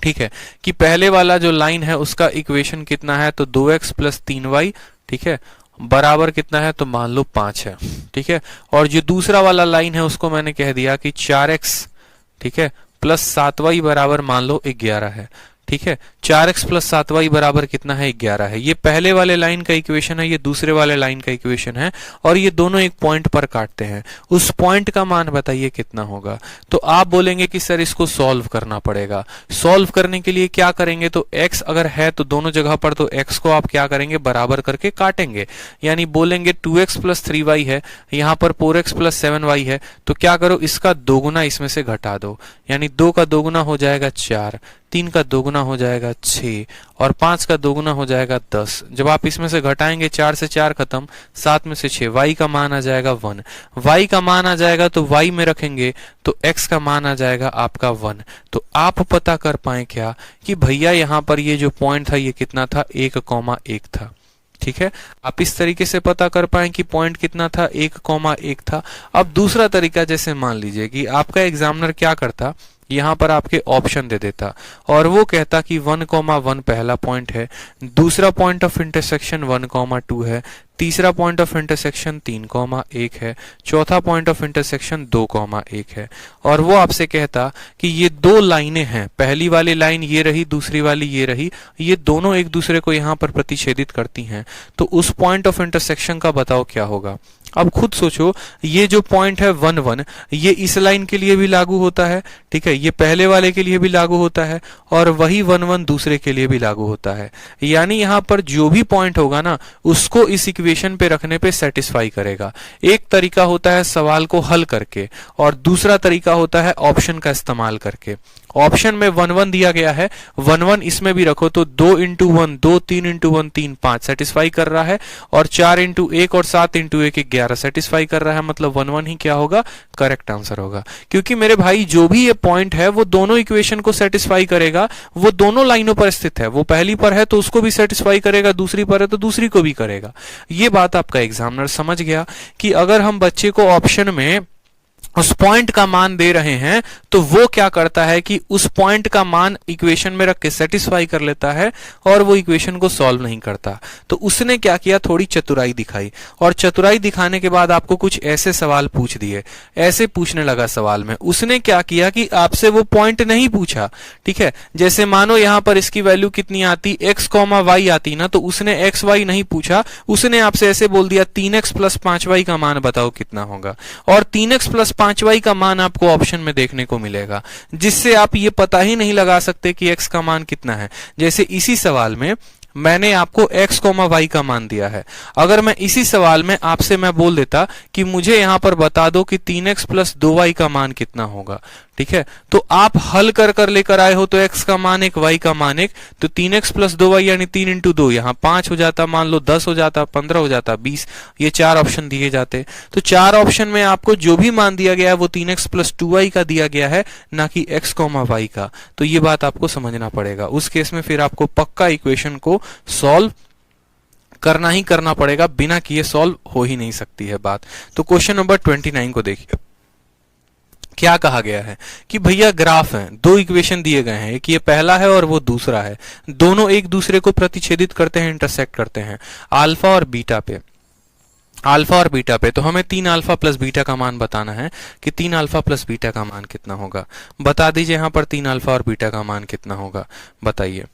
ठीक है, कि पहले वाला जो लाइन है उसका इक्वेशन कितना है, तो 2x प्लस 3y, ठीक है, बराबर कितना है, तो मान लो 5 है। ठीक है, और जो दूसरा वाला लाइन है उसको मैंने कह दिया कि 4x, ठीक है, प्लस 7y बराबर मान लो 11 है। ठीक है, 4x प्लस 7y बराबर कितना है, 11 है। ये पहले वाले लाइन का इक्वेशन है, ये दूसरे वाले लाइन का इक्वेशन है, और ये दोनों एक पॉइंट पर काटते हैं। उस पॉइंट का मान बताइए कितना होगा। तो आप बोलेंगे कि सर इसको सॉल्व करना पड़ेगा। सॉल्व करने के लिए क्या करेंगे, तो x अगर है तो दोनों जगह पर, तो x को आप क्या करेंगे, बराबर करके काटेंगे। यानी बोलेंगे 2x प्लस 3y है, यहाँ पर 4x प्लस 7y है, तो क्या करो, इसका दोगुना इसमें से घटा दो। यानी 2 का दोगुना हो जाएगा 4, 3 का दोगुना हो जाएगा 6 और 5 का दोगुना हो जाएगा 10। जब आप इसमें से घटाएंगे 4 से 4 खत्म, 7 में से 6, y का मान आ जाएगा 1। y का मान आ जाएगा तो y में रखेंगे तो x का मान आ जाएगा आपका 1। तो आप पता कर पाए क्या कि भैया यहाँ पर ये जो पॉइंट था ये कितना था, 1,1 था। ठीक है, आप इस तरीके से पता कर पाए कि पॉइंट कितना था, 1,1 था। अब दूसरा तरीका, जैसे मान लीजिए कि आपका एग्जामिनर क्या करता, यहाँ पर आपके ऑप्शन दे देता और वो कहता कि 1,1 पहला पॉइंट है, दूसरा पॉइंट ऑफ इंटरसेक्शन 1,2 है, तीसरा पॉइंट ऑफ इंटरसेक्शन 3,1 है, चौथा पॉइंट ऑफ इंटरसेक्शन 2,1 है। और वो आपसे कहता कि ये दो लाइनें हैं, पहली वाली लाइन ये रही, दूसरी वाली ये रही, ये दोनों एक दूसरे को यहाँ पर प्रतिच्छेदित करती हैं, तो उस पॉइंट ऑफ इंटरसेक्शन का बताओ क्या होगा। अब खुद सोचो, ये जो पॉइंट है 1,1 ये इस लाइन के लिए भी लागू होता है, ठीक है, ये पहले वाले के लिए भी लागू होता है और वही 1,1 दूसरे के लिए भी लागू होता है। यानी यहाँ पर जो भी पॉइंट होगा ना उसको इस इक्वेशन पे रखने पे सेटिस्फाई करेगा। एक तरीका होता है सवाल को हल करके और दूसरा तरीका होता है ऑप्शन का इस्तेमाल करके। ऑप्शन में 1,1 दिया गया है, 1,1 इसमें भी रखो तो 2 इंटू 1 2, 3 इंटू 1 3, 5 सेटिस्फाई कर रहा है और 4 इंटू 1 और 7 इंटू 1 11 सेटिस्फाई कर रहा है। मतलब 1,1 ही क्या होगा, करेक्ट आंसर होगा। क्योंकि मेरे भाई जो भी ये पॉइंट है वो दोनों इक्वेशन को सेटिस्फाई करेगा, वो दोनों लाइनों पर स्थित है, वो पहली पर है तो उसको भी सेटिस्फाई करेगा, दूसरी पर है तो दूसरी को भी करेगा। ये बात आपका एग्जामिनर समझ गया कि अगर हम बच्चे को ऑप्शन में उस पॉइंट का मान दे रहे हैं तो वो क्या करता है कि उस पॉइंट का मान इक्वेशन में रख के सेटिस्फाई कर लेता है और वो इक्वेशन को सॉल्व नहीं करता। तो उसने क्या किया, थोड़ी चतुराई दिखाई और चतुराई दिखाने के बाद आपको कुछ ऐसे सवाल पूछ दिए, ऐसे पूछने लगा सवाल में। उसने क्या किया कि आपसे वो पॉइंट नहीं पूछा, ठीक है, जैसे मानो यहां पर इसकी वैल्यू कितनी आती, x, y आती ना, तो उसने x y नहीं पूछा, उसने आपसे ऐसे बोल दिया 3x प्लस 5y का मान बताओ कितना होगा। और 3x प्लस 5y का मान आपको ऑप्शन में देखने को मिलेगा, जिससे आप ये पता ही नहीं लगा सकते कि x का मान कितना है। जैसे इसी सवाल में मैंने आपको x, y का मान दिया है। अगर मैं इसी सवाल में आपसे मैं बोल देता कि मुझे यहां पर बता दो कि 3x प्लस 2y का मान कितना होगा, ठीक है, तो आप हल कर लेकर आए हो तो x का मान 1, y का मान 1, तो 3x प्लस 2y यानी 3 इंटू 2, यहाँ 5 हो जाता, मान लो 10 हो जाता, 15 हो जाता, 20, ये 4 ऑप्शन दिए जाते। तो 4 ऑप्शन में आपको जो भी मान दिया गया है वो 3x प्लस 2y का दिया गया है, ना कि x, y का। तो ये बात आपको समझना पड़ेगा। उस केस में फिर आपको पक्का इक्वेशन को सॉल्व करना ही करना पड़ेगा, बिना किए सॉल्व हो ही नहीं सकती है बात। तो क्वेश्चन नंबर 29 को देखिए, क्या कहा गया है कि भैया ग्राफ है, दो इक्वेशन दिए गए हैं, एक ये पहला है और वो दूसरा है, दोनों एक दूसरे को प्रतिच्छेदित करते हैं, इंटरसेक्ट करते हैं अल्फा और बीटा पे, अल्फा और बीटा पे। तो हमें 3 अल्फा प्लस बीटा का मान बताना है कि 3 अल्फा प्लस बीटा का मान कितना होगा। बता दीजिए यहाँ पर 3 अल्फा और बीटा का मान कितना होगा, बताइए।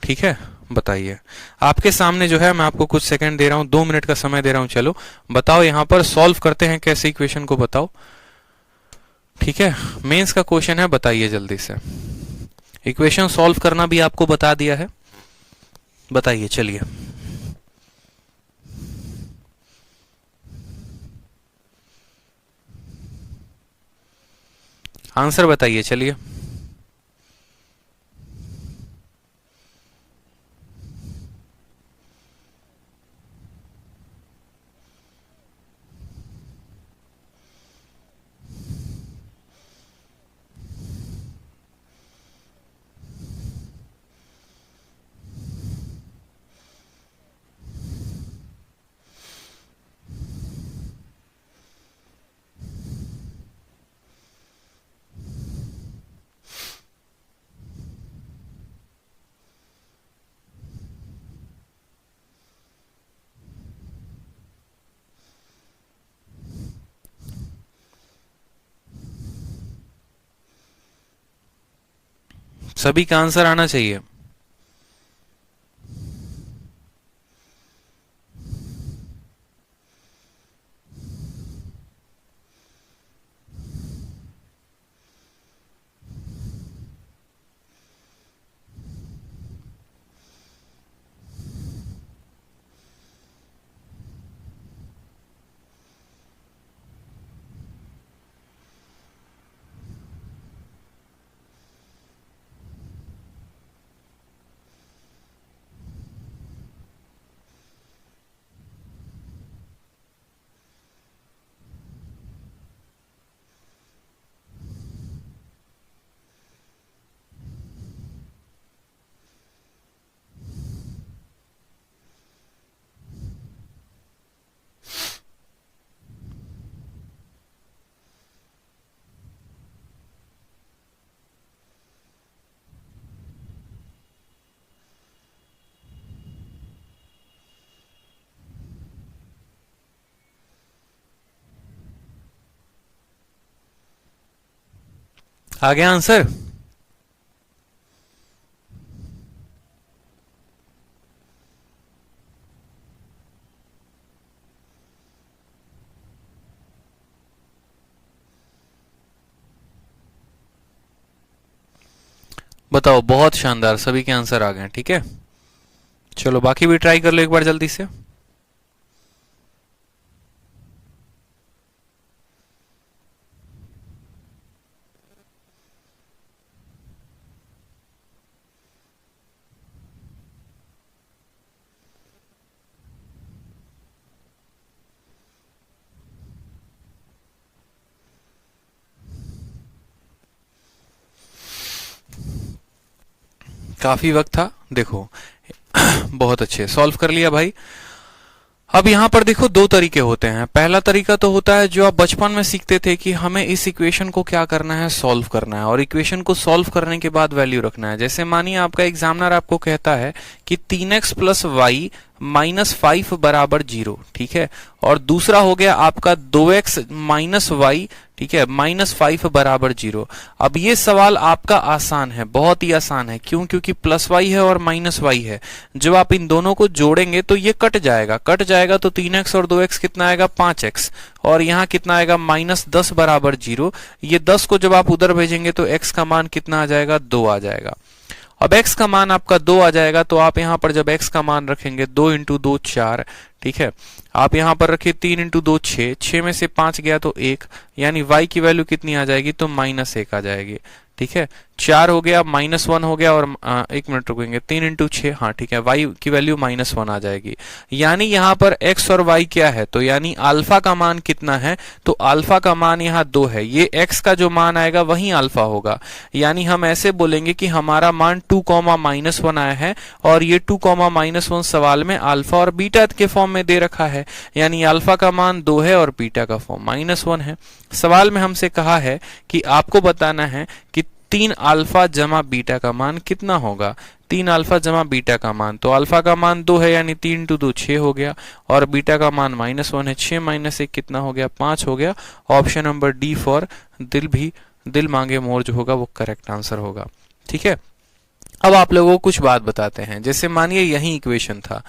ठीक है, बताइए। आपके सामने जो है मैं आपको कुछ सेकंड दे रहा हूं, 2 मिनट का समय दे रहा हूं, चलो बताओ यहाँ पर सॉल्व करते हैं कैसे इक्वेशन को, बताओ। ठीक है, मेंस का क्वेश्चन है, बताइए जल्दी से। इक्वेशन सॉल्व करना भी आपको बता दिया है, बताइए चलिए। आंसर बताइए चलिए। सभी का आंसर आना चाहिए। आ गया आंसर? बताओ, बहुत शानदार, सभी के आंसर आ गए। ठीक है, चलो बाकी भी ट्राई कर लो एक बार जल्दी से। काफी वक्त था, देखो बहुत अच्छे सॉल्व कर लिया भाई। अब यहां पर देखो दो तरीके होते हैं। पहला तरीका तो होता है जो आप बचपन में सीखते थे कि हमें इस इक्वेशन को क्या करना है, सॉल्व करना है, और इक्वेशन को सॉल्व करने के बाद वैल्यू रखना है। जैसे मानिए आपका एग्जामिनर आपको कहता है कि 3x प्लस वाई माइनस 5 बराबर 0, ठीक है, और दूसरा हो गया आपका 2x माइनस वाई, ठीक है, माइनस 5 बराबर 0। अब ये सवाल आपका आसान है, बहुत ही आसान है। क्यों? क्योंकि प्लस वाई है और माइनस वाई है। जब आप इन दोनों को जोड़ेंगे तो ये कट जाएगा तो 3x और 2x कितना आएगा, 5x, और यहाँ कितना आएगा, माइनस 10 बराबर 0। ये 10 को जब आप उधर भेजेंगे तो x का मान कितना आ जाएगा, 2 आ जाएगा। अब x का मान आपका 2 आ जाएगा तो आप यहां पर जब x का मान रखेंगे 2 इंटू 2 4, ठीक है, आप यहां पर रखिए 3 इंटू 2 6, 6 में से 5 गया तो 1, यानी y की वैल्यू कितनी आ जाएगी, तो माइनस 1 आ जाएगी। ठीक है, 4 हो गया, माइनस 1 हो गया, और 1 मिनट रुकेंगे, 3 इंटू 6, हाँ ठीक है, y की वैल्यू माइनस 1 आ जाएगी। यानी यहाँ पर x और y क्या है, तो यानी अल्फा का मान कितना है, तो अल्फा का मान यहाँ 2 है। ये x का जो मान आएगा वही अल्फा होगा। यानी हम ऐसे बोलेंगे कि हमारा मान 2, माइनस 1 आया है, और ये 2, माइनस 1 सवाल में अल्फा और बीटा के फॉर्म में दे रखा है। यानी अल्फा का मान 2 है और बीटा का फॉर्म माइनस 1 है। सवाल में हमसे कहा है कि आपको बताना है कि 3 अल्फा जमा बीटा का मान कितना होगा। 3 अल्फा जमा बीटा का मान, तो अल्फा का मान 2 है, यानी 3 इंटू 2 6 हो गया, और बीटा का मान माइनस 1 है, 6 माइनस 1 कितना हो गया, 5 हो गया। ऑप्शन नंबर डी फॉर दिल मांगे मोर जो होगा वो करेक्ट आंसर होगा। ठीक है, अब आप लोगों को कुछ बात बताते हैं। जैसे मानिए यही इक्वेशन था,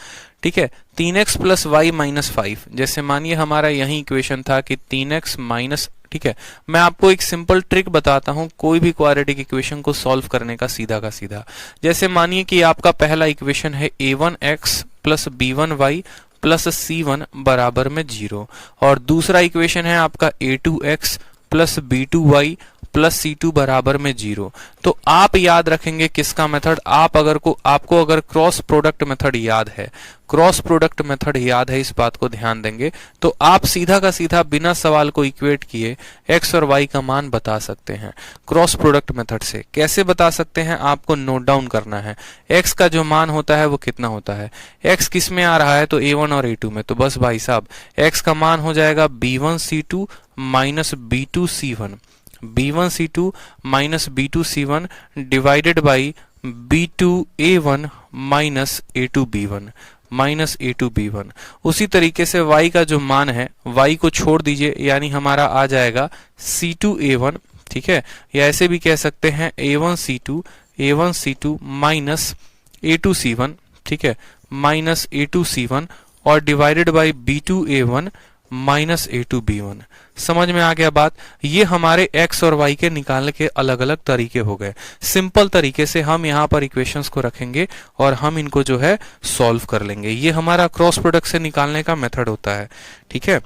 ठीक है, 3x प्लस वाई माइनस 5। जैसे मानिए हमारा यही इक्वेशन था कि 3x माइनस, ठीक है, मैं आपको एक सिंपल ट्रिक बताता हूं कोई भी क्वाड्रेटिक इक्वेशन को सॉल्व करने का, सीधा का सीधा। जैसे मानिए कि आपका पहला इक्वेशन है a1x plus b1y plus c1 बराबर में 0, और दूसरा इक्वेशन है आपका a2x plus b2y plus c2 बराबर में 0। तो आप याद रखेंगे किसका मेथड, आपको अगर क्रॉस प्रोडक्ट मेथड याद है, क्रॉस प्रोडक्ट मेथड याद है, इस बात को ध्यान देंगे, तो आप सीधा का सीधा बिना सवाल को इक्वेट किए x और y का मान बता सकते हैं क्रॉस प्रोडक्ट मेथड से। कैसे बता सकते हैं, आपको नोट डाउन करना है। x का जो मान होता है वो कितना होता है, x किस में आ रहा है, तो a1 और a2 में, तो बस भाई साहब x का मान हो जाएगा b1c2 minus b2c1, b1c2 minus b2c1 divided by b2a1 minus a2b1 minus a2b1। उसी तरीके से y का जो मान है, y को छोड़ दीजिए, यानी हमारा आ जाएगा c2a1, ठीक है, या ऐसे भी कह सकते हैं a1c2 माइनस a2c1, ठीक है, माइनस a2c1, और divided by b2a1 minus a2b1। समझ में आ गया बात। ये हमारे x और y के निकालने के अलग अलग तरीके हो गए। सिंपल तरीके से हम यहाँ पर इक्वेशंस को रखेंगे और हम इनको जो है सॉल्व कर लेंगे। ये हमारा क्रॉस प्रोडक्ट से निकालने का मेथड होता है। ठीक है,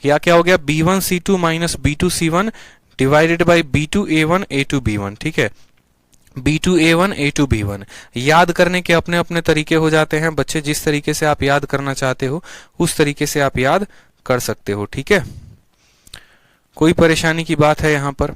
या क्या हो गया, b1c2 minus b2c1 divided by b2a1 a2b1। ठीक है, b2a1 a2b1 याद करने के अपने अपने तरीके हो जाते हैं बच्चे। जिस तरीके से आप याद करना चाहते हो उस तरीके से आप याद कर सकते हो। ठीक है, कोई परेशानी की बात है यहां पर?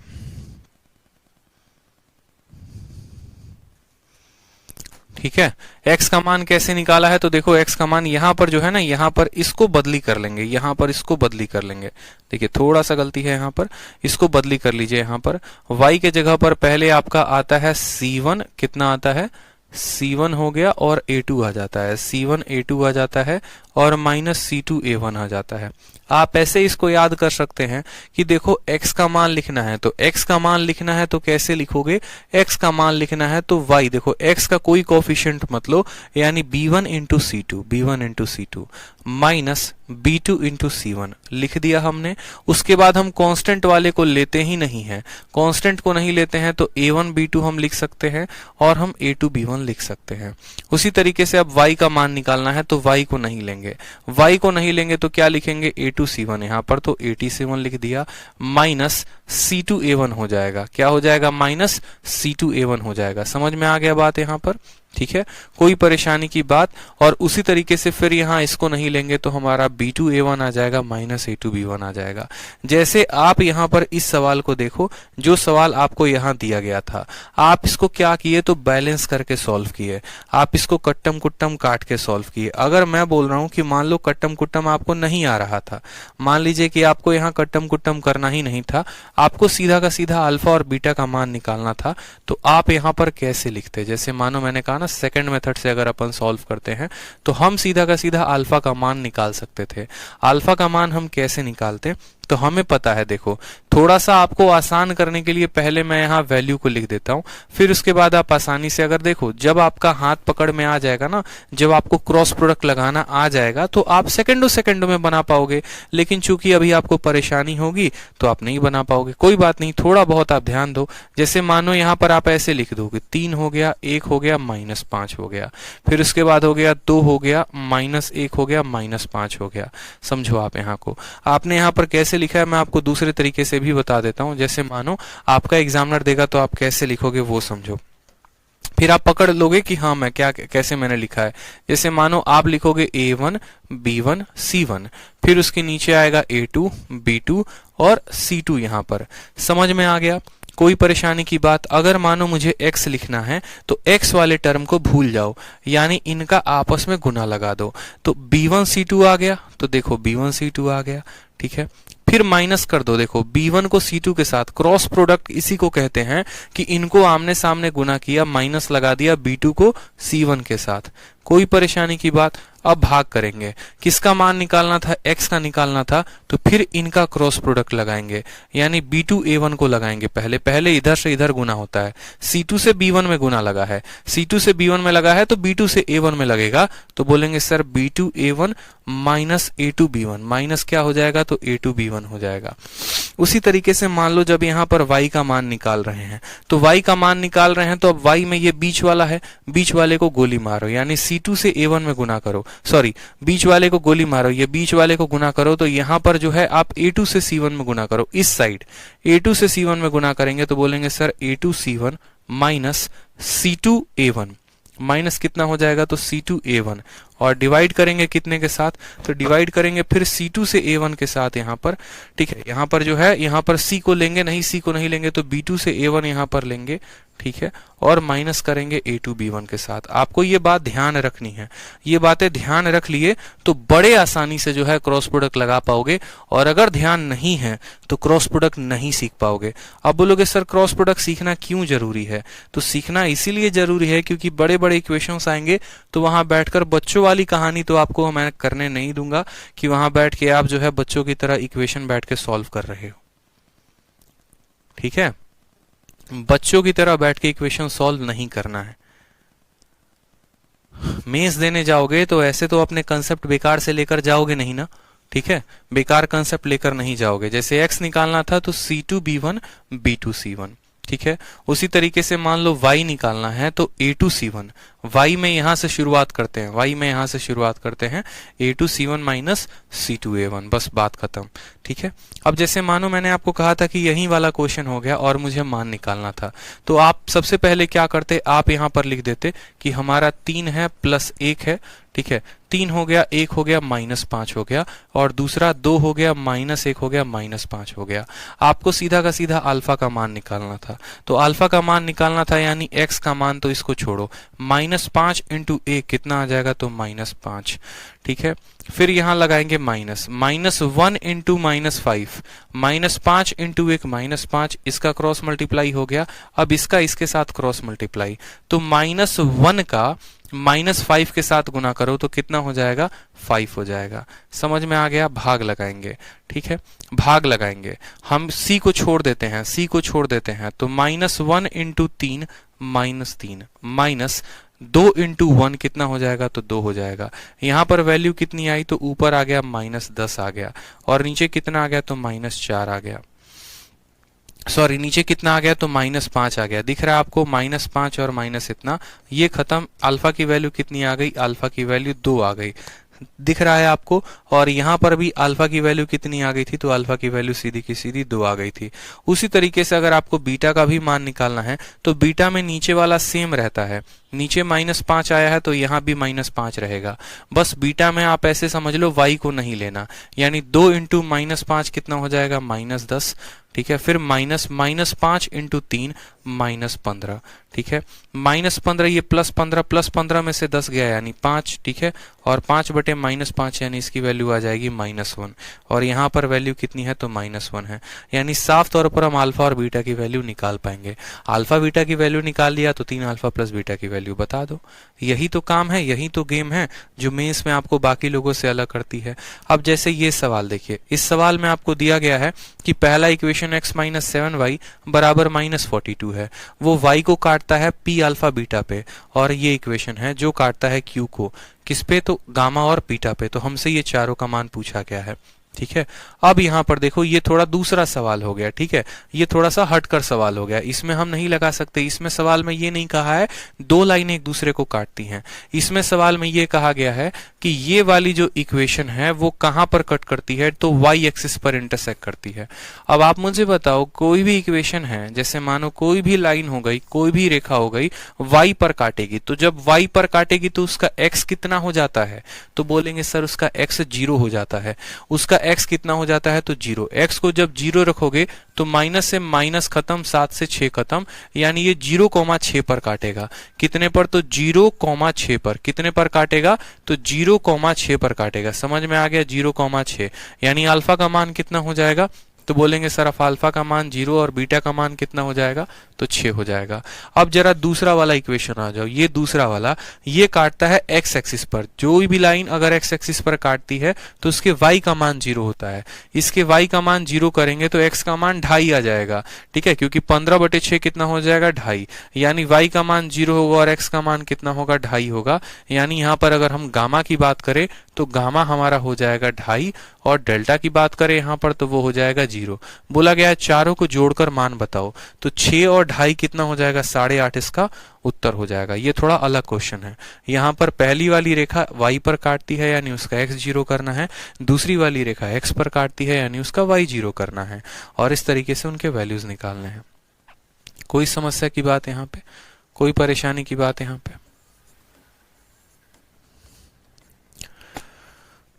ठीक है, x का मान कैसे निकाला है, तो देखो x का मान यहां पर जो है ना, यहां पर इसको बदली कर लेंगे, यहां पर इसको बदली कर लेंगे। देखिए थोड़ा सा गलती है यहां पर, इसको बदली कर लीजिए। यहां पर y के जगह पर पहले आपका आता है c1, कितना आता है C1 हो गया और A2 आ जाता है, C1 A2 आ जाता है और माइनस C2 A1 आ जाता है। आप ऐसे इसको याद कर सकते हैं कि देखो x का मान लिखना है तो x का मान लिखना है तो कैसे लिखोगे, x का मान लिखना है तो y, देखो x का कोई कोफिशिएंट मत लो, यानी b1 into C2 minus b2 into C1 लिख दिया हमने। उसके बाद हम कांस्टेंट वाले को लेते ही नहीं है, कांस्टेंट को नहीं लेते हैं तो a1 b2 हम लिख सकते हैं और हम a2 b1 लिख सकते हैं। उसी तरीके से अब y का मान निकालना है तो y को नहीं लेंगे, y को नहीं लेंगे तो क्या लिखेंगे, a2 C1 यहाँ पर तो a2 C1 लिख दिया, माइनस C2 A1 हो जाएगा, क्या हो जाएगा, माइनस C2 A1 हो जाएगा। समझ में आ गया बात यहाँ पर, ठीक है, कोई परेशानी की बात। और उसी तरीके से फिर यहाँ इसको नहीं लेंगे तो हमारा B2 A1 आ जाएगा, माइनस A2 B1 आ जाएगा। जैसे आप यहाँ पर इस सवाल को देखो, जो सवाल आपको यहाँ दिया गया था, आप इसको क्या किए तो बैलेंस करके सॉल्व किए, आप इसको कट्टम कुट्टम काट के सॉल्व किए। अगर मैं बोल रहा हूं कि मान लो कट्टम कुट्टम आपको नहीं आ रहा था, मान लीजिए कि आपको यहाँ कट्टम कुट्टम करना ही नहीं था, आपको सीधा का सीधा अल्फा और बीटा का मान निकालना था, तो आप यहाँ पर कैसे लिखते, जैसे मानो मैंने कहा ना सेकंड मेथड से अगर अपन सॉल्व करते हैं तो हम सीधा का सीधा अल्फा का मान निकाल सकते थे। अल्फा का मान हम कैसे निकालते, तो हमें पता है, देखो थोड़ा सा आपको आसान करने के लिए पहले मैं यहाँ वैल्यू को लिख देता हूँ, फिर उसके बाद आप आसानी से, अगर देखो जब आपका हाथ पकड़ में आ जाएगा ना, जब आपको क्रॉस प्रोडक्ट लगाना आ जाएगा तो आप सेकंडों में बना पाओगे, लेकिन चूंकि अभी आपको परेशानी होगी तो आप नहीं बना पाओगे। कोई बात नहीं, थोड़ा बहुत आप ध्यान दो। जैसे मानो यहाँ पर आप ऐसे लिख दो कि 3 हो गया, 1 हो गया, माइनस 5 हो गया, फिर उसके बाद हो गया 2 हो गया, माइनस 1 हो गया, माइनस 5 हो गया। समझो आप यहाँ को, आपने यहाँ पर कैसे लिखा है मैं आपको दूसरे तरीके से भी बता देता हूं। जैसे मानो आपका एग्जामिनर देगा तो आप कैसे लिखोगे वो समझो, फिर आप पकड़ लोगे कि हाँ मैं क्या कैसे मैंने लिखा है। जैसे मानो आप लिखोगे A1 B1 C1, फिर उसके नीचे आएगा A2 B2 और C2 यहाँ पर। समझ में आ गया, कोई परेशानी की बात। अगर मानो मुझे x लिखना है तो x वाले टर्म को भूल जाओ, यानी इनका आपस में गुना लगा दो, तो B1 C2 आ गया, तो देखो B1 C2 आ गया, ठीक है। फिर माइनस कर दो, देखो B1 को C2 के साथ, क्रॉस प्रोडक्ट इसी को कहते हैं कि इनको आमने सामने गुना किया, माइनस लगा दिया B2 को C1 के साथ। कोई परेशानी की बात। अब भाग करेंगे, किसका मान निकालना था, x का निकालना था, तो फिर इनका क्रॉस प्रोडक्ट लगाएंगे, यानी B2 A1 को लगाएंगे। पहले इधर से इधर गुना होता है, C2 से B1 में गुना लगा है, C2 से B1 में लगा है तो B2 से A1 में लगेगा, तो बोलेंगे sir B2 A1 minus A2 B1, minus क्या हो जाएगा तो A2 B1 हो जाएगा। उसी तरीके से मान लो जब यहाँ पर y का मान निकाल रहे हैं, तो y का मान निकाल रहे हैं तो अब y में ये बीच वाला है, बीच वाले को गोली मारो, यानी C2 से A1 में गुना करो, सॉरी बीच वाले को गोली मारो, ये बीच वाले को गुना करो, तो यहाँ पर जो है आप A2 से C1 में गुना करो, इस साइड A2 से C1 में गुना करेंगे तो बोलेंगे sir A2 C1 minus C2 A1, minus कितना हो जाएगा तो C2 A1, और डिवाइड करेंगे कितने के साथ, तो डिवाइड करेंगे फिर C2 से A1 के साथ यहाँ पर, ठीक है। यहाँ पर जो है, यहाँ पर C को लेंगे नहीं, C को नहीं लेंगे तो B2 से A1 यहाँ पर लेंगे, ठीक है, और माइनस करेंगे A2 B1 के साथ। आपको ये बात ध्यान रखनी है, ये बातें ध्यान रख लिए तो बड़े आसानी से जो है क्रॉस प्रोडक्ट लगा पाओगे, और अगर ध्यान नहीं है तो क्रॉस प्रोडक्ट नहीं सीख पाओगे। अब बोलोगे सर क्रॉस प्रोडक्ट सीखना क्यों जरूरी है, तो सीखना इसीलिए जरूरी है क्योंकि बड़े बड़े इक्वेशंस आएंगे तो वहां बैठकर, बच्चों वाली कहानी तो आपको मैं करने नहीं दूंगा कि वहां बैठ के आप जो है बच्चों की तरह इक्वेशन बैठ के सॉल्व कर रहे हो, ठीक है। बच्चों की तरह बैठ के इक्वेशन सॉल्व नहीं करना है। मेंस देने जाओगे तो ऐसे तो अपने कंसेप्ट बेकार से लेकर जाओगे नहीं ना, ठीक है, बेकार कंसेप्ट लेकर नहीं जाओगे। जैसे x निकालना था तो C2 B1 B2 C1, ठीक है। उसी तरीके से मान लो y निकालना है तो A2 C1, y में यहां से शुरुआत करते हैं, y में यहां से शुरुआत करते हैं A2 C1 minus C2 A1, बस बात खत्म, ठीक है। अब जैसे मानो मैंने आपको कहा था कि यही वाला क्वेश्चन हो गया और मुझे मान निकालना था, तो आप सबसे पहले क्या करते, आप यहां पर लिख देते कि हमारा 3 है प्लस 1 है, ठीक है। 3 हो गया, 1 हो गया, माइनस 5 हो गया, और दूसरा 2 हो गया, माइनस 1 हो गया, माइनस 5 हो गया। आपको सीधा का सीधा अल्फा का मान निकालना था, तो अल्फा का मान निकालना था यानी x का मान, तो इसको छोड़ो, माइनस -5 इंटू 1 कितना आ जाएगा, तो -5, ठीक है। फिर यहां लगाएंगे माइनस, -1 इंटू -5, -5 इंटू 1 -5, इसका क्रॉस मल्टीप्लाई हो गया। अब इसका इसके साथ क्रॉस मल्टीप्लाई, तो -1 का -5 के साथ गुना करो तो कितना हो जाएगा, 5 हो जाएगा। समझ में आ गया, भाग लगाएंगे, ठीक है, भाग लगाएंगे। हम c को छोड़ देते हैं, c को छोड़ देते हैं, तो -1 इंटू 3 -3, माइनस 2 इंटू 1 कितना हो जाएगा, तो 2 हो जाएगा। यहां पर वैल्यू कितनी आई, तो ऊपर आ गया -10 आ गया, और नीचे कितना आ गया, तो -4 आ गया। सॉरी, नीचे कितना आ गया, तो -5 आ गया। दिख रहा है आपको, -5 और माइनस इतना, ये खत्म। अल्फा की वैल्यू कितनी आ गई, अल्फा की वैल्यू 2 आ गई, दिख रहा है आपको। और यहां पर भी अल्फा की वैल्यू कितनी आ गई थी, तो अल्फा की वैल्यू सीधी की सीधी 2 आ गई थी। उसी तरीके से अगर आपको बीटा का भी मान निकालना है, तो बीटा में नीचे वाला सेम रहता है, नीचे -5 आया है तो यहां भी -5 रहेगा। बस बीटा में आप ऐसे समझ लो, y को नहीं लेना, यानी 2 इंटू -5 कितना हो जाएगा, -10, ठीक है। फिर -5 इंटू 3 -15, ठीक है। -15 ये +15 में से 10 गया यानी 5, ठीक है। और 5 बटे -5 यानी इसकी वैल्यू आ जाएगी -1, और यहाँ पर वैल्यू कितनी है, तो -1 है। यानी साफ तौर पर हम अल्फा और बीटा की वैल्यू निकाल पाएंगे। अल्फा बीटा की वैल्यू निकाल लिया तो 3 अल्फा प्लस बीटा की वैल्यू बता दो। यही तो काम है, यही तो गेम है जो मेंस में आपको बाकी लोगों से अलग करती है। अब जैसे ये सवाल देखिए, इस सवाल में आपको दिया गया है कि पहला इक्वेशन x - 7y बराबर -42 है, वो y को काटता है p अल्फा बीटा पे, और ये इक्वेशन है जो काटता है q को किस पे, तो गामा और बीटा पे। तो हमसे ये चारों का मान पूछा गया है, ठीक है। अब यहां पर देखो, ये थोड़ा दूसरा सवाल हो गया, ठीक है, ये थोड़ा सा हटकर सवाल हो गया, इसमें हम नहीं लगा सकते। इसमें सवाल में ये नहीं कहा है दो लाइनें एक दूसरे को काटती हैं, इसमें सवाल में ये कहा गया है कि ये वाली जो इक्वेशन है वो कहां पर कट करती है, तो y एक्सिस पर इंटरसेक्ट करती है। अब आप मुझे बताओ, कोई भी इक्वेशन है, जैसे मानो कोई भी लाइन हो गई, कोई भी रेखा हो गई, y पर काटेगी, तो जब y पर काटेगी तो उसका x कितना हो जाता है, तो बोलेंगे सर उसका x 0 हो जाता है। उसका x कितना हो जाता है, तो 0। x को जब 0 रखोगे तो माइनस से माइनस खत्म, 7 से 6 खत्म, यानी ये 0,6 पर काटेगा। कितने पर, तो 0,6 पर। कितने पर काटेगा, तो 0,6 पर काटेगा। समझ में आ गया, 0,6, यानी अल्फा का मान कितना हो जाएगा, तो बोलेंगे सर अल्फा का मान 0 और बीटा का मान कितना हो जाएगा, तो 6 हो जाएगा। अब जरा दूसरा वाला इक्वेशन आ जाओ, ये दूसरा वाला, ये काटता है x एक्सिस पर। जो भी लाइन अगर x एक्सिस पर काटती है तो उसके y का मान 0 होता है। इसके y का मान 0 करेंगे तो x का मान 2.5 आ जाएगा, ठीक है, क्योंकि 15/6 कितना हो जाएगा, 2.5, यानी y का मान 0 होगा और x का मान कितना होगा, 2.5 होगा। यानी यहाँ पर अगर हम गामा की बात करें तो गामा हमारा हो जाएगा 2.5, और डेल्टा की बात करें यहाँ पर तो वो हो जाएगा 0। बोला गया है चारों को जोड़कर मान बताओ, तो 6 और 2.5 कितना हो जाएगा, 8.5 इसका उत्तर हो जाएगा। ये थोड़ा अलग क्वेश्चन है। यहाँ पर पहली वाली रेखा y पर काटती है यानी उसका x 0 करना है, दूसरी वाली रेखा x पर काटती है यानी उसका y 0 करना है, और इस तरीके से उनके वैल्यूज निकालने हैं। कोई समस्या की बात यहाँ पे, कोई परेशानी की बात यहाँ पे,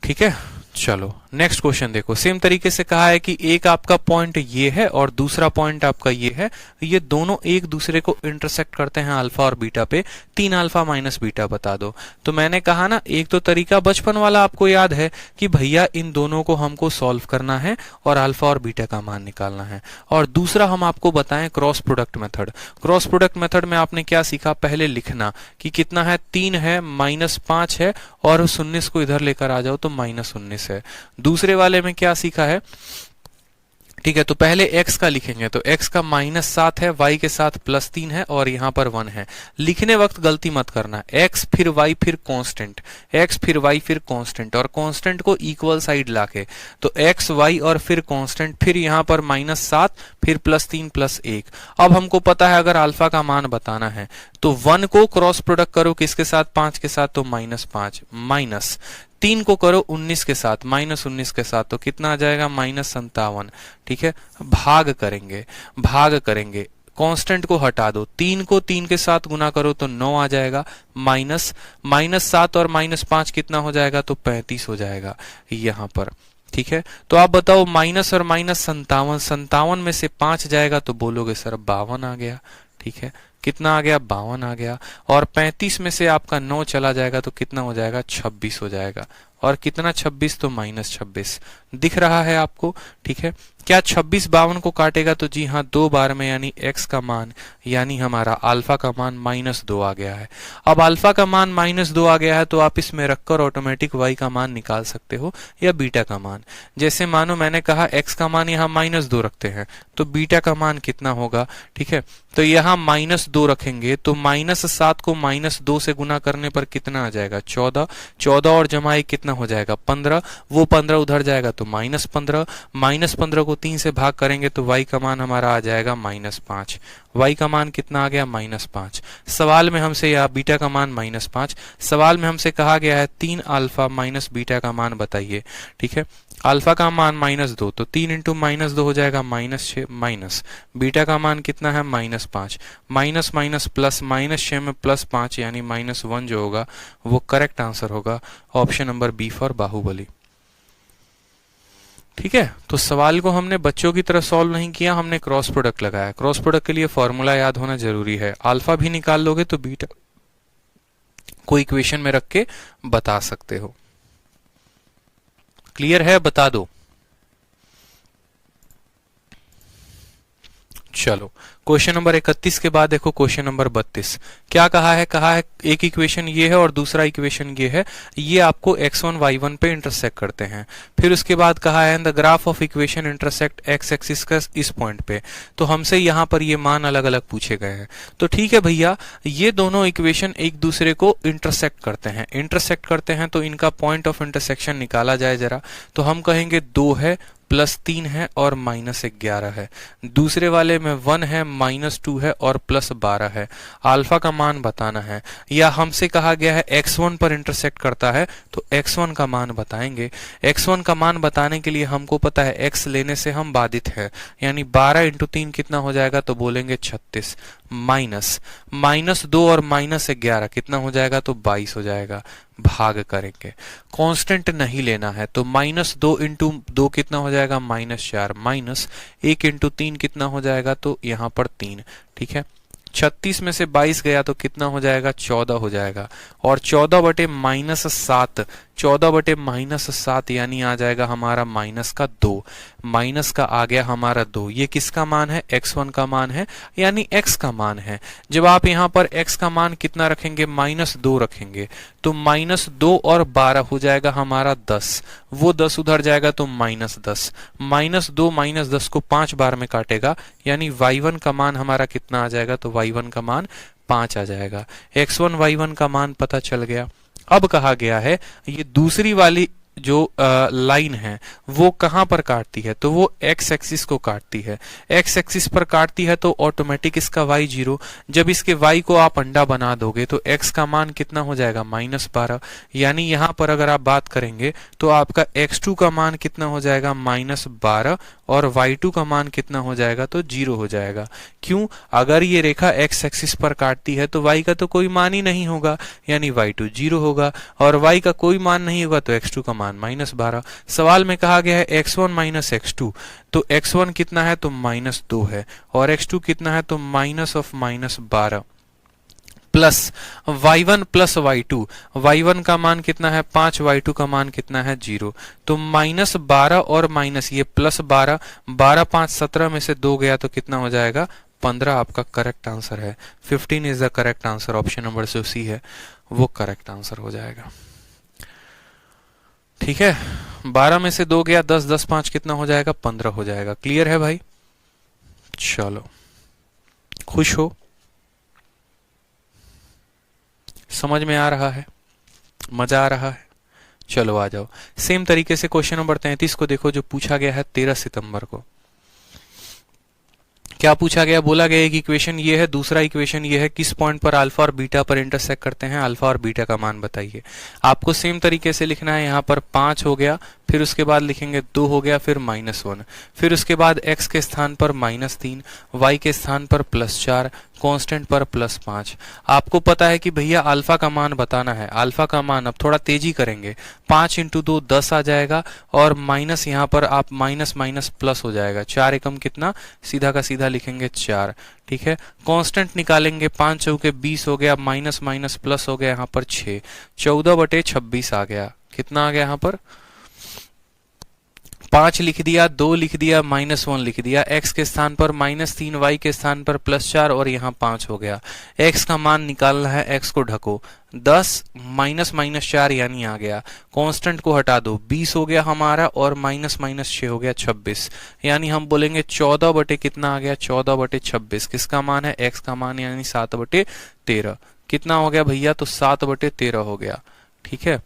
ठीक है। चलो नेक्स्ट क्वेश्चन देखो, सेम तरीके से कहा है कि एक आपका पॉइंट ये है और दूसरा पॉइंट आपका ये है, ये दोनों एक दूसरे को इंटरसेक्ट करते हैं अल्फा और बीटा पे। 3 अल्फा माइनस बीटा बता दो। तो मैंने कहा ना, एक तो तरीका बचपन वाला आपको याद है कि भैया इन दोनों को हमको सॉल्व करना है और अल्फा और बीटा का मान निकालना है, और दूसरा हम आपको बताएं cross product method. Cross product method में आपने क्या सीखा, पहले लिखना कि कितना है, 3 है, -5 है, और उस 19 को इधर लेकर आ जाओ तो -19 है। दूसरे वाले में क्या सीखा है, ठीक है, तो पहले x का लिखेंगे, तो x का -7 है, y के साथ +3 है, और यहाँ पर 1 है। लिखने वक्त गलती मत करना, x फिर y फिर कांस्टेंट, x फिर y फिर कांस्टेंट, और कांस्टेंट को इक्वल साइड लाके, तो x y और फिर कांस्टेंट, फिर यहाँ पर -7 फिर +3 +1। अब हमको पता है अगर अल्फा का मान बताना है तो 1 को क्रॉस प्रोडक्ट करो किसके साथ, 5 के साथ, तो -5, माइनस 3 को करो 19 के साथ, -19 के साथ, तो कितना आ जाएगा, -57, ठीक है। भाग करेंगे, भाग करेंगे, कांस्टेंट को हटा दो, 3 को 3 के साथ गुना करो तो 9 आ जाएगा, -7 और -5 कितना हो जाएगा, तो 35 हो जाएगा यहाँ पर, ठीक है। तो आप बताओ, माइनस और माइनस 57, 57 में से 5 जाएगा तो बोलोगे सर 52 आ गया, ठीक है। कितना आ गया 52 आ गया, और 35 में से आपका 9 चला जाएगा तो कितना हो जाएगा 26 हो जाएगा, और कितना 26 तो -26 दिख रहा है आपको। ठीक है, क्या 26 52 को काटेगा तो जी हाँ 2 बार में, यानी x का मान यानी हमारा अल्फा का मान -2 आ गया है। अब अल्फा का मान -2 आ गया है तो आप इसमें रखकर ऑटोमेटिक y का मान निकाल सकते हो या बीटा का मान। जैसे मानो मैंने कहा x का मान यहाँ -2 रखते हैं तो बीटा का मान कितना होगा। ठीक है, तो यहाँ -2 रखेंगे तो -7 को -2 से गुना करने पर कितना आ जाएगा 14, 14 और जमा 1 कितना हो जाएगा 15, वो 15 उधर जाएगा तो -15, -15 को 3 से भाग करेंगे तो y का मान हमारा आ जाएगा -5। y का मान कितना आ गया -5। सवाल में हमसे या बीटा का मान -5, सवाल में हमसे कहा गया है 3 अल्फा माइनस बीटा का मान बताइए। ठीक है, अल्फा का मान -2 तो 3 इंटू -2 हो जाएगा -6, माइनस बीटा का मान कितना है -5, माइनस माइनस प्लस, -6 में +5 यानी -1 जो होगा वो करेक्ट आंसर होगा, option number b for Baahubali. ठीक है, तो सवाल को हमने बच्चों की तरह सॉल्व नहीं किया, हमने क्रॉस प्रोडक्ट लगाया। क्रॉस प्रोडक्ट के लिए फॉर्मूला याद होना जरूरी है, अल्फा भी निकाल लोगे तो बीटा को इक्वेशन में रख के बता सकते हो। क्लियर है, बता दो। चलो क्वेश्चन नंबर 31 के बाद देखो क्वेश्चन नंबर 32 क्या कहा है। कहा है एक इक्वेशन ये है और दूसरा इक्वेशन ये है, ये आपको x1 y1 पे इंटरसेक्ट करते हैं। फिर उसके बाद कहा है the graph of equation intersect x axis का इस पॉइंट पे, तो हमसे यहाँ पर ये मान अलग अलग पूछे गए हैं। तो ठीक है भैया, ये दोनों इक्वेशन एक दूसरे को इंटरसेक्ट करते हैं तो इनका पॉइंट ऑफ इंटरसेक्शन निकाला जाए जरा। तो हम कहेंगे 2 है, +3 है और -11 है। दूसरे वाले में 1 है, -2 है और +12 है। अल्फा का मान बताना है, या हमसे कहा गया है x1 पर इंटरसेक्ट करता है तो x1 का मान बताएंगे। x1 का मान बताने के लिए हमको पता है x लेने से हम बाधित है, यानी 12 इंटू 3 कितना हो जाएगा तो बोलेंगे 36, माइनस -2 और -11 कितना हो जाएगा तो 22 हो जाएगा। भाग करेंगे, कांस्टेंट नहीं लेना है तो -2 इंटू 2 कितना हो जाएगा -4, माइनस 1 इंटू 3 कितना हो जाएगा तो यहाँ पर 3। ठीक है, 36 में से 22 गया तो कितना हो जाएगा 14 हो जाएगा, और 14 बटे -7, 14 बटे -7 यानी आ जाएगा हमारा -2, माइनस का आ गया हमारा 2। ये किसका मान है, x1 का मान है, यानी x का मान है। जब आप यहाँ पर x का मान कितना रखेंगे -2 रखेंगे तो -2 और 12 हो जाएगा हमारा 10, वो 10 उधर जाएगा तो -10, -2 -10 को 5 बार में काटेगा, यानी y1 का मान हमारा कितना आ जाएगा तो y1 का मान 5 आ जाएगा। x1 y1 का मान पता चल गया। अब कहा गया है ये दूसरी वाली जो लाइन है वो कहां पर काटती है, तो वो x एक्सिस को काटती है। x एक्सिस पर काटती है तो ऑटोमेटिक इसका y 0, जब इसके y को आप अंडा बना दोगे तो x का मान कितना हो जाएगा -12, यानी यहां पर अगर आप बात करेंगे तो आपका x2 का मान कितना हो जाएगा -12 और y2 का मान कितना हो जाएगा तो 0 हो जाएगा। क्यों, अगर ये रेखा x एक्सिस पर काटती है तो y का तो कोई मान ही नहीं होगा, यानी y2 0 होगा, और y का कोई मान नहीं होगा तो x2 का मान -12। सवाल में कहा गया है x1 माइनस x2, तो x1 कितना है तो -2 है, और x2 कितना है तो -12 plus y1 plus y2, y1 का मान कितना है 5, y2 का मान कितना है 0, तो -12 और माइनस ये +12, 12 5 17 में से 2 गया तो कितना हो जाएगा 15, आपका करेक्ट आंसर है। 15 is the correct answer, option number जो सी है वो करेक्ट आंसर हो जाएगा। ठीक है, 12 में से 2 गया 10, 10 5 कितना हो जाएगा 15 हो जाएगा। क्लियर है भाई, चलो खुश हो, समझ में आ रहा है, मजा आ रहा है। चलो आ जाओ, सेम तरीके से क्वेश्चन नंबर 33 को देखो जो पूछा गया है 13 सितंबर को। क्या पूछा गया, बोला गया एक इक्वेशन ये है, दूसरा इक्वेशन ये है, किस पॉइंट पर अल्फा और बीटा पर इंटरसेक्ट करते हैं, अल्फा और बीटा का मान बताइए। आपको सेम तरीके से लिखना है, यहाँ पर 5 हो गया फिर उसके बाद लिखेंगे 2 हो गया, फिर -1, फिर उसके बाद x के स्थान पर -3, y के स्थान पर +4, कांस्टेंट पर +5। आपको पता है कि भैया अल्फा का मान बताना है। अल्फा का मान अब थोड़ा तेजी करेंगे, 5 × 2 10 आ जाएगा, और माइनस यहाँ पर आप माइनस माइनस प्लस हो जाएगा, 4 एकम कितना, सीधा का सीधा लिखेंगे 4। ठीक है, कांस्टेंट निकालेंगे, 5 चौके 20 हो गया, माइनस माइनस प्लस हो गया यहाँ पर 6, 14/26 आ गया। कितना आ गया यहाँ पर, 5 लिख दिया, 2 लिख दिया, -1 लिख दिया, x के स्थान पर -3, y के स्थान पर +4, और यहाँ 5 हो गया। x का मान निकालना है, x को ढको, 10 माइनस माइनस 4 यानी आ गया, कांस्टेंट को हटा दो, 20 हो गया हमारा, और माइनस माइनस 6 हो गया 26, यानी हम बोलेंगे 14 बटे कितना आ गया, 14/26। किसका मान है, x का मान, यानी 7/13। कितना हो गया भैया, तो 7/13 हो गया। ठीक है,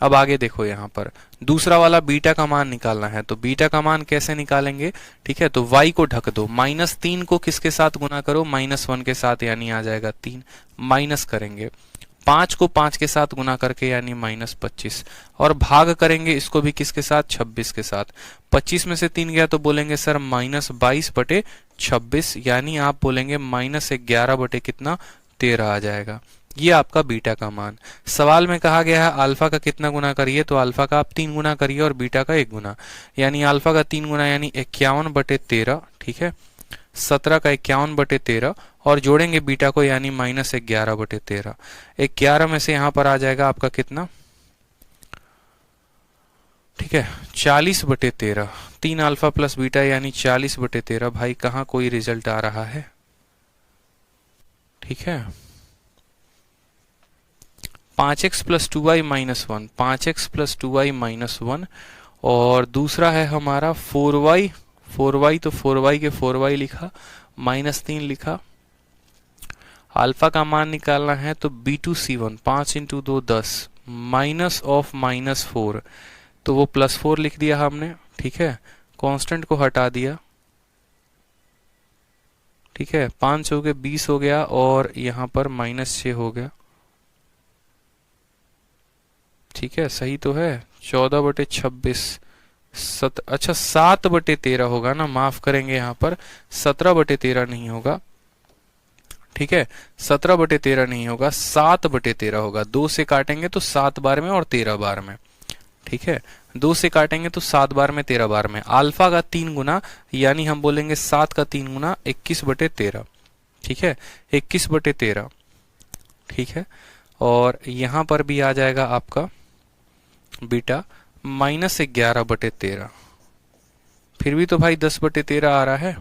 अब आगे देखो, यहाँ पर दूसरा वाला बीटा का मान निकालना है, तो बीटा का मान कैसे निकालेंगे। ठीक है, तो y को ढक दो, -3 को किसके साथ गुना करो, -1 के साथ, यानी आ जाएगा 3, माइनस करेंगे, 5 को 5 के साथ गुना करके, यानी -25, और भाग करेंगे इसको भी किसके साथ, 26 के साथ। 25 में से 3 गया तो बोलेंगे सर -22/26, यानी आप बोलेंगे -11 बटे कितना, 13 आ जाएगा। ये आपका बीटा का मान। सवाल में कहा गया है अल्फा का कितना गुना करिए, तो अल्फा का आप 3 गुना करिए और बीटा का 1 गुना, यानी अल्फा का 3 गुना, यानी 51/13। ठीक है, 17 का 51/13, और जोड़ेंगे बीटा को, यानी -11/13। 11 में से यहाँ पर आ जाएगा आपका कितना, ठीक है, 40/13। 3 अल्फा प्लस बीटा यानी 40/13। भाई कहाँ कोई रिजल्ट आ रहा है। ठीक है, 5x + 2y - 1, 5x + 2y - 1, और दूसरा है हमारा 4y, 4y तो 4y के 4y लिखा, -3 लिखा। अल्फा का मान निकालना है, तो B2C1, 5 × 2 10, -4, तो वो +4 लिख दिया हमने। ठीक है, कांस्टेंट को हटा दिया। ठीक है, 5 चौके 20 हो गया, और यहाँ पर -6 हो गया। ठीक है, सही तो है, 14/26, अच्छा 7/13 होगा ना, माफ करेंगे यहाँ पर, 17/13 नहीं होगा। ठीक है, 17/13 नहीं होगा, 7/13 होगा। 2 से काटेंगे तो 7 बार में और 13 बार में। ठीक है, 2 से काटेंगे तो 7 बार में, 13 बार में। अल्फा का 3 गुना, यानी हम बोलेंगे 7 का 3 गुना, 21/13। ठीक है, 21/13। ठीक है, और यहां पर भी आ जाएगा आपका बीटा -11/13। फिर भी तो भाई 10/13 आ रहा है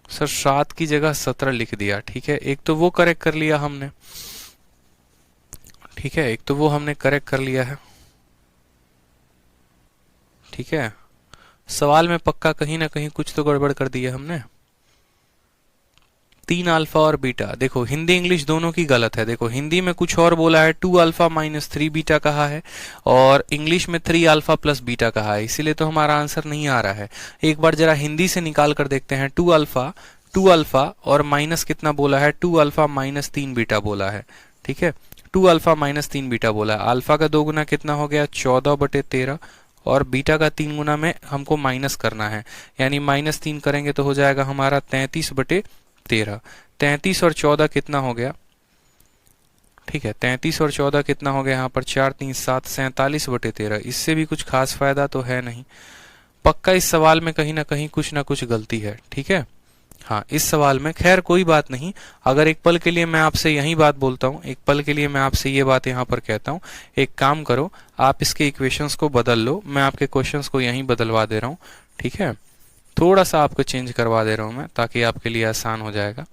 सर, 7 की जगह 17 लिख दिया। ठीक है, एक तो वो करेक्ट कर लिया हमने। ठीक है, एक तो वो हमने करेक्ट कर लिया है। ठीक है, सवाल में पक्का कहीं ना कहीं कुछ तो गड़बड़ कर दिया हमने। 3 अल्फा और बीटा, देखो हिंदी इंग्लिश दोनों की गलत है। देखो हिंदी में कुछ और बोला है, 2 अल्फा - 3 बीटा कहा है, और इंग्लिश में 3 अल्फा + बीटा कहा है, इसीलिए तो हमारा आंसर नहीं आ रहा है। एक बार जरा हिंदी से निकाल कर देखते हैं। 2 अल्फा और माइनस कितना बोला है, 2 अल्फा - 3 बीटा बोला है। ठीक है, 2 अल्फा - 3 बीटा बोला है। अल्फा का 2 गुना कितना हो गया, 14/13, और बीटा का 3 गुना में हमको माइनस करना है, यानी -3 करेंगे तो हो जाएगा हमारा 33/13। 33 और 14 कितना हो गया, ठीक है, 33 और 14 कितना हो गया यहाँ पर, 4 3 7, 47/13। इससे भी कुछ खास फायदा तो है नहीं। पक्का इस सवाल में कहीं ना कुछ गलती है। ठीक है, हाँ इस सवाल में, खैर कोई बात नहीं। अगर एक पल के लिए मैं आपसे यही बात बोलता हूँ, एक पल के लिए मैं आपसे ये बात यहाँ पर कहता हूँ, एक काम करो, आप इसके इक्वेशंस को बदल लो। मैं आपके क्वेश्चंस को यहीं बदलवा दे रहा हूँ। ठीक है, थोड़ा सा आपको चेंज करवा दे रहा हूँ मैं, ताकि आपके लिए आसान हो जाएगा।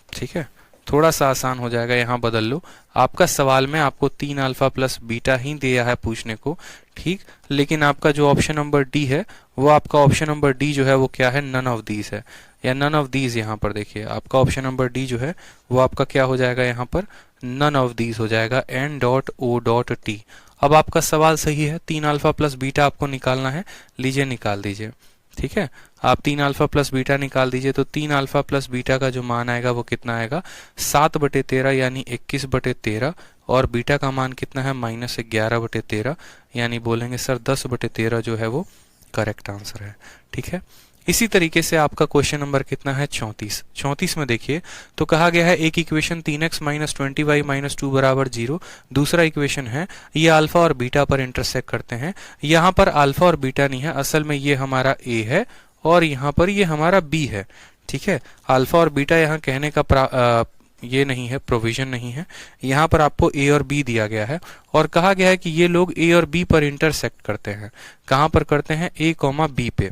ठीक है, थोड़ा सा आसान हो जाएगा, यहाँ बदल लो। आपका सवाल में आपको 3 अल्फा + बीटा ही दिया है पूछने को। ठीक, लेकिन आपका जो ऑप्शन नंबर डी है, वो आपका ऑप्शन नंबर डी जो है वो क्या है, नन ऑफ दीज है, या नन ऑफ दीज। यहाँ पर देखिए आपका ऑप्शन नंबर डी जो है वो आपका क्या हो जाएगा, यहाँ पर नन ऑफ दीज हो जाएगा, N.O.T। अब आपका सवाल सही है, 3 अल्फा + बीटा आपको निकालना है। लीजिए निकाल दीजिए। ठीक है, आप 3 अल्फा प्लस बीटा निकाल दीजिए तो 3 अल्फा प्लस बीटा का जो मान आएगा वो कितना आएगा 7/13 यानी 21/13 और बीटा का मान कितना है -11/13 यानी बोलेंगे सर 10/13 जो है वो करेक्ट आंसर है। ठीक है, इसी तरीके से आपका क्वेश्चन नंबर कितना है 34 में देखिए तो कहा गया है एक इक्वेशन 3x - 20y - 2 बराबर 0, दूसरा इक्वेशन है ये अल्फा और बीटा पर इंटरसेक्ट करते हैं। यहाँ पर अल्फा और बीटा नहीं है, असल में ये हमारा a है और यहाँ पर ये हमारा b है। ठीक है, अल्फा और बीटा यहाँ कहने का ये नहीं है, प्रोविजन नहीं है, यहाँ पर आपको a और b दिया गया है और कहा गया है कि ये लोग a और b पर इंटरसेक्ट करते हैं। कहाँ पर करते हैं a, b पे,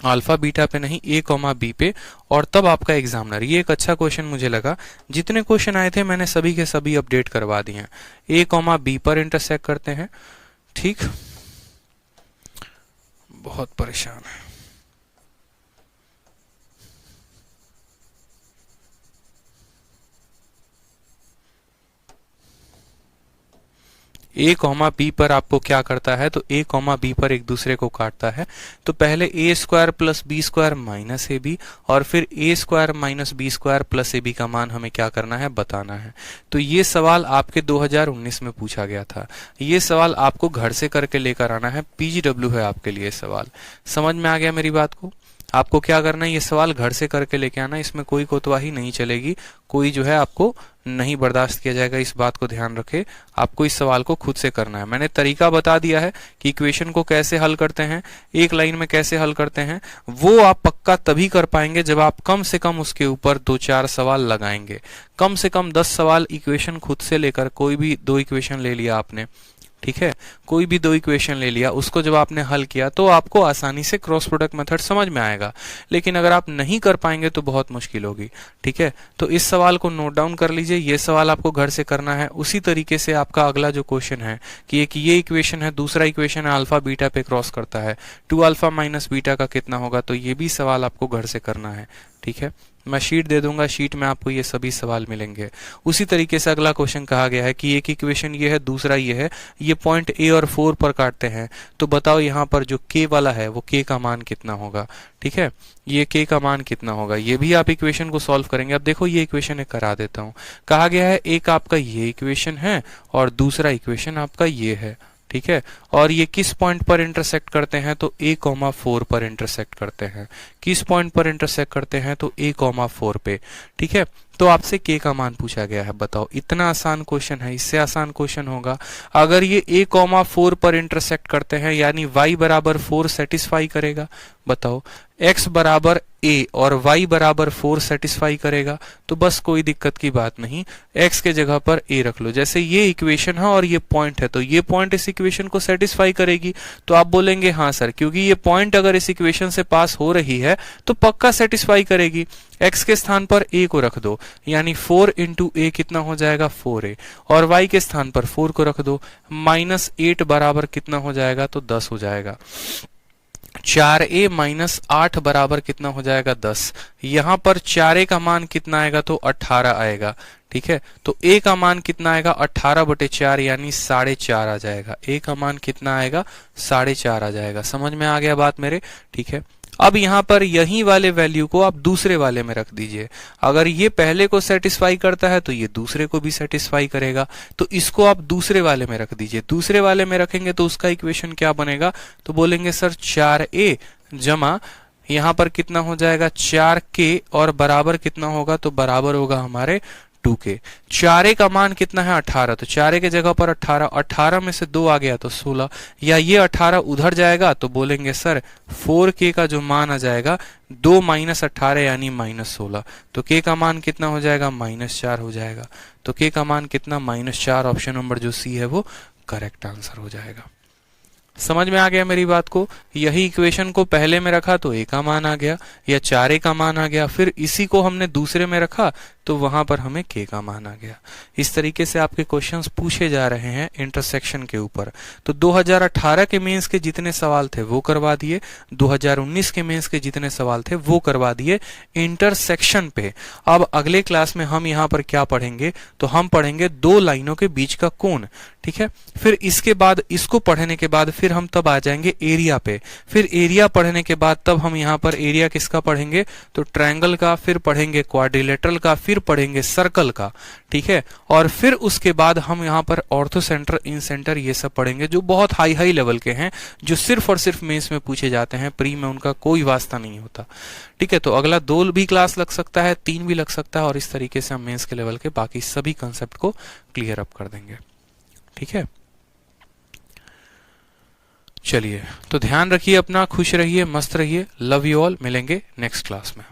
अल्फा बीटा पे नहीं, a, b पे। और तब आपका एग्जामिनर, ये एक अच्छा क्वेश्चन मुझे लगा, जितने क्वेश्चन आए थे मैंने सभी के सभी अपडेट करवा दिए हैं। a, b पर इंटरसेक्ट करते हैं। ठीक, बहुत परेशान है। a, b पर आपको क्या करता है तो a, b पर एक दूसरे को काटता है। तो पहले a square plus b square minus a b और फिर a square minus b square plus a b का मान हमें क्या करना है बताना है। तो ये सवाल आपके 2019 में पूछा गया था, ये सवाल आपको घर से करके लेकर आना है, PGW है आपके लिए सवाल। समझ में आ गया मेरी बात को? आपको क्या करना है, ये सवाल घर से करके लेके आना, इसमें कोई कोतवाही नहीं चलेगी, कोई जो है आपको नहीं बर्दाश्त किया जाएगा, इस बात को ध्यान रखे। आपको इस सवाल को खुद से करना है। मैंने तरीका बता दिया है कि इक्वेशन को कैसे हल करते हैं, एक लाइन में कैसे हल करते हैं, वो आप पक्का तभी कर पाएंगे जब आप कम से कम उसके ऊपर 2-4 सवाल लगाएंगे। कम से कम 10 सवाल इक्वेशन खुद से लेकर, कोई भी 2 इक्वेशन ले लिया आपने, ठीक है, कोई भी 2 इक्वेशन ले लिया, उसको जब आपने हल किया तो आपको आसानी से क्रॉस प्रोडक्ट मेथड समझ में आएगा। लेकिन अगर आप नहीं कर पाएंगे तो बहुत मुश्किल होगी। ठीक है, तो इस सवाल को नोट डाउन कर लीजिए, ये सवाल आपको घर से करना है। उसी तरीके से आपका अगला जो क्वेश्चन है कि एक ये इक्वेशन है, दूसरा इक्वेशन है अल्फा बीटा पे क्रॉस करता है, 2 अल्फा माइनस बीटा का कितना होगा, तो ये भी सवाल आपको घर से करना है। ठीक है, मैं शीट दे दूंगा, शीट में आपको ये सभी सवाल मिलेंगे। उसी तरीके से अगला क्वेश्चन कहा गया है कि एक इक्वेशन ये है, दूसरा ये है, ये पॉइंट a और 4 पर काटते हैं, तो बताओ यहाँ पर जो k वाला है वो k का मान कितना होगा। ठीक है, ये k का मान कितना होगा, ये भी आप इक्वेशन को सॉल्व करेंगे। अब देखो ये इक्वेशन एक करा देता हूँ। कहा गया है एक आपका ये इक्वेशन है और दूसरा इक्वेशन आपका ये है। ठीक है, और ये किस पॉइंट पर इंटरसेक्ट करते हैं तो a, 4 पर इंटरसेक्ट करते हैं। किस पॉइंट पर इंटरसेक्ट करते हैं तो a, 4 पे। ठीक है, तो आपसे k का मान पूछा गया है, बताओ। इतना आसान क्वेश्चन है, इससे आसान क्वेश्चन होगा। अगर ये a, 4 पर इंटरसेक्ट करते हैं यानी y बराबर 4 सेटिस्फाई करेगा, बताओ। x बराबर a और y बराबर 4 सेटिस्फाई करेगा, तो बस कोई दिक्कत की बात नहीं, x के जगह पर a रख लो। जैसे ये इक्वेशन है और ये पॉइंट है, तो ये पॉइंट इस इक्वेशन को सेटिस्फाई करेगी, तो आप बोलेंगे हाँ सर, क्योंकि ये पॉइंट अगर इस इक्वेशन से पास हो रही है तो पक्का सेटिस्फाई करेगी। x के स्थान पर a को रख दो, यानी 4 इंटू a कितना हो जाएगा 4a, और y के स्थान पर 4 को रख दो, -8 बराबर कितना हो जाएगा तो 10 हो जाएगा। 4a माइनस 8 बराबर कितना हो जाएगा 10। यहां पर 4a का मान कितना आएगा तो 18 आएगा। ठीक है, तो a का मान कितना आएगा 18/4 यानी 4.5 आ जाएगा। a का मान कितना आएगा 4.5 आ जाएगा। समझ में आ गया बात मेरे? ठीक है, अब यहां पर यही वाले वैल्यू को आप दूसरे वाले में रख दीजिए। अगर ये पहले को सेटिस्फाई करता है तो ये दूसरे को भी सेटिस्फाई करेगा, तो इसको आप दूसरे वाले में रख दीजिए। दूसरे वाले में रखेंगे तो उसका इक्वेशन क्या बनेगा, तो बोलेंगे सर 4a जमा यहां पर कितना हो जाएगा 4k और बराबर कितना होगा, तो बराबर होगा हमारे 2k। 4a का मान कितना है 18, तो 4a के जगह पर 18 में से 2 आ गया तो 16, या ये 18 उधर जाएगा तो बोलेंगे सर 4k का जो मान आ जाएगा 2 माइनस 18 यानी -16, तो k का मान कितना हो जाएगा -4 हो जाएगा। तो k का मान कितना -4, ऑप्शन नंबर जो सी है वो करेक्ट आंसर हो जाएगा। समझ में आ गया मेरी बात को? यही इक्वेशन को पहले में रखा तो a का मान आ गया या 4a का मान आ गया, फिर इसी को हमने दूसरे में रखा तो वहां पर हमें k का मान आ गया। इस तरीके से आपके क्वेश्चंस पूछे जा रहे हैं इंटरसेक्शन के ऊपर। तो 2018 के मेंस के जितने सवाल थे वो करवा दिए, 2019 के मेंस के जितने सवाल थे वो करवा दिए इंटरसेक्शन पे। अब अगले क्लास में हम यहाँ पर क्या पढ़ेंगे, तो हम पढ़ेंगे दो लाइनों के बीच का कोण, ठीक है। फिर इसके बाद इसको पढ़ने के बाद फिर हम तब आ जाएंगे एरिया पे। फिर एरिया पढ़ने के बाद तब हम यहाँ पर एरिया किसका पढ़ेंगे, तो ट्रायंगल का, फिर पढ़ेंगे क्वाड्रिलेटरल का, फिर पढ़ेंगे सर्कल का, ठीक है। और फिर उसके बाद हम यहाँ पर ऑर्थो सेंटर, इन सेंटर, ये सब पढ़ेंगे जो बहुत हाई हाई लेवल के हैं, जो सिर्फ और सिर्फ मेंस में पूछे जाते हैं, प्री में उनका कोई वास्ता नहीं होता, ठीक है। तो अगला 2 भी क्लास लग सकता है, 3 भी लग सकता है, और इस तरीके से हम मेंस के लेवल के बाकी सभी कंसेप्ट को क्लियर अप कर देंगे, ठीक है। चलिए, तो ध्यान रखिए अपना, खुश रहिए, मस्त रहिए, लव यू ऑल। मिलेंगे नेक्स्ट क्लास में।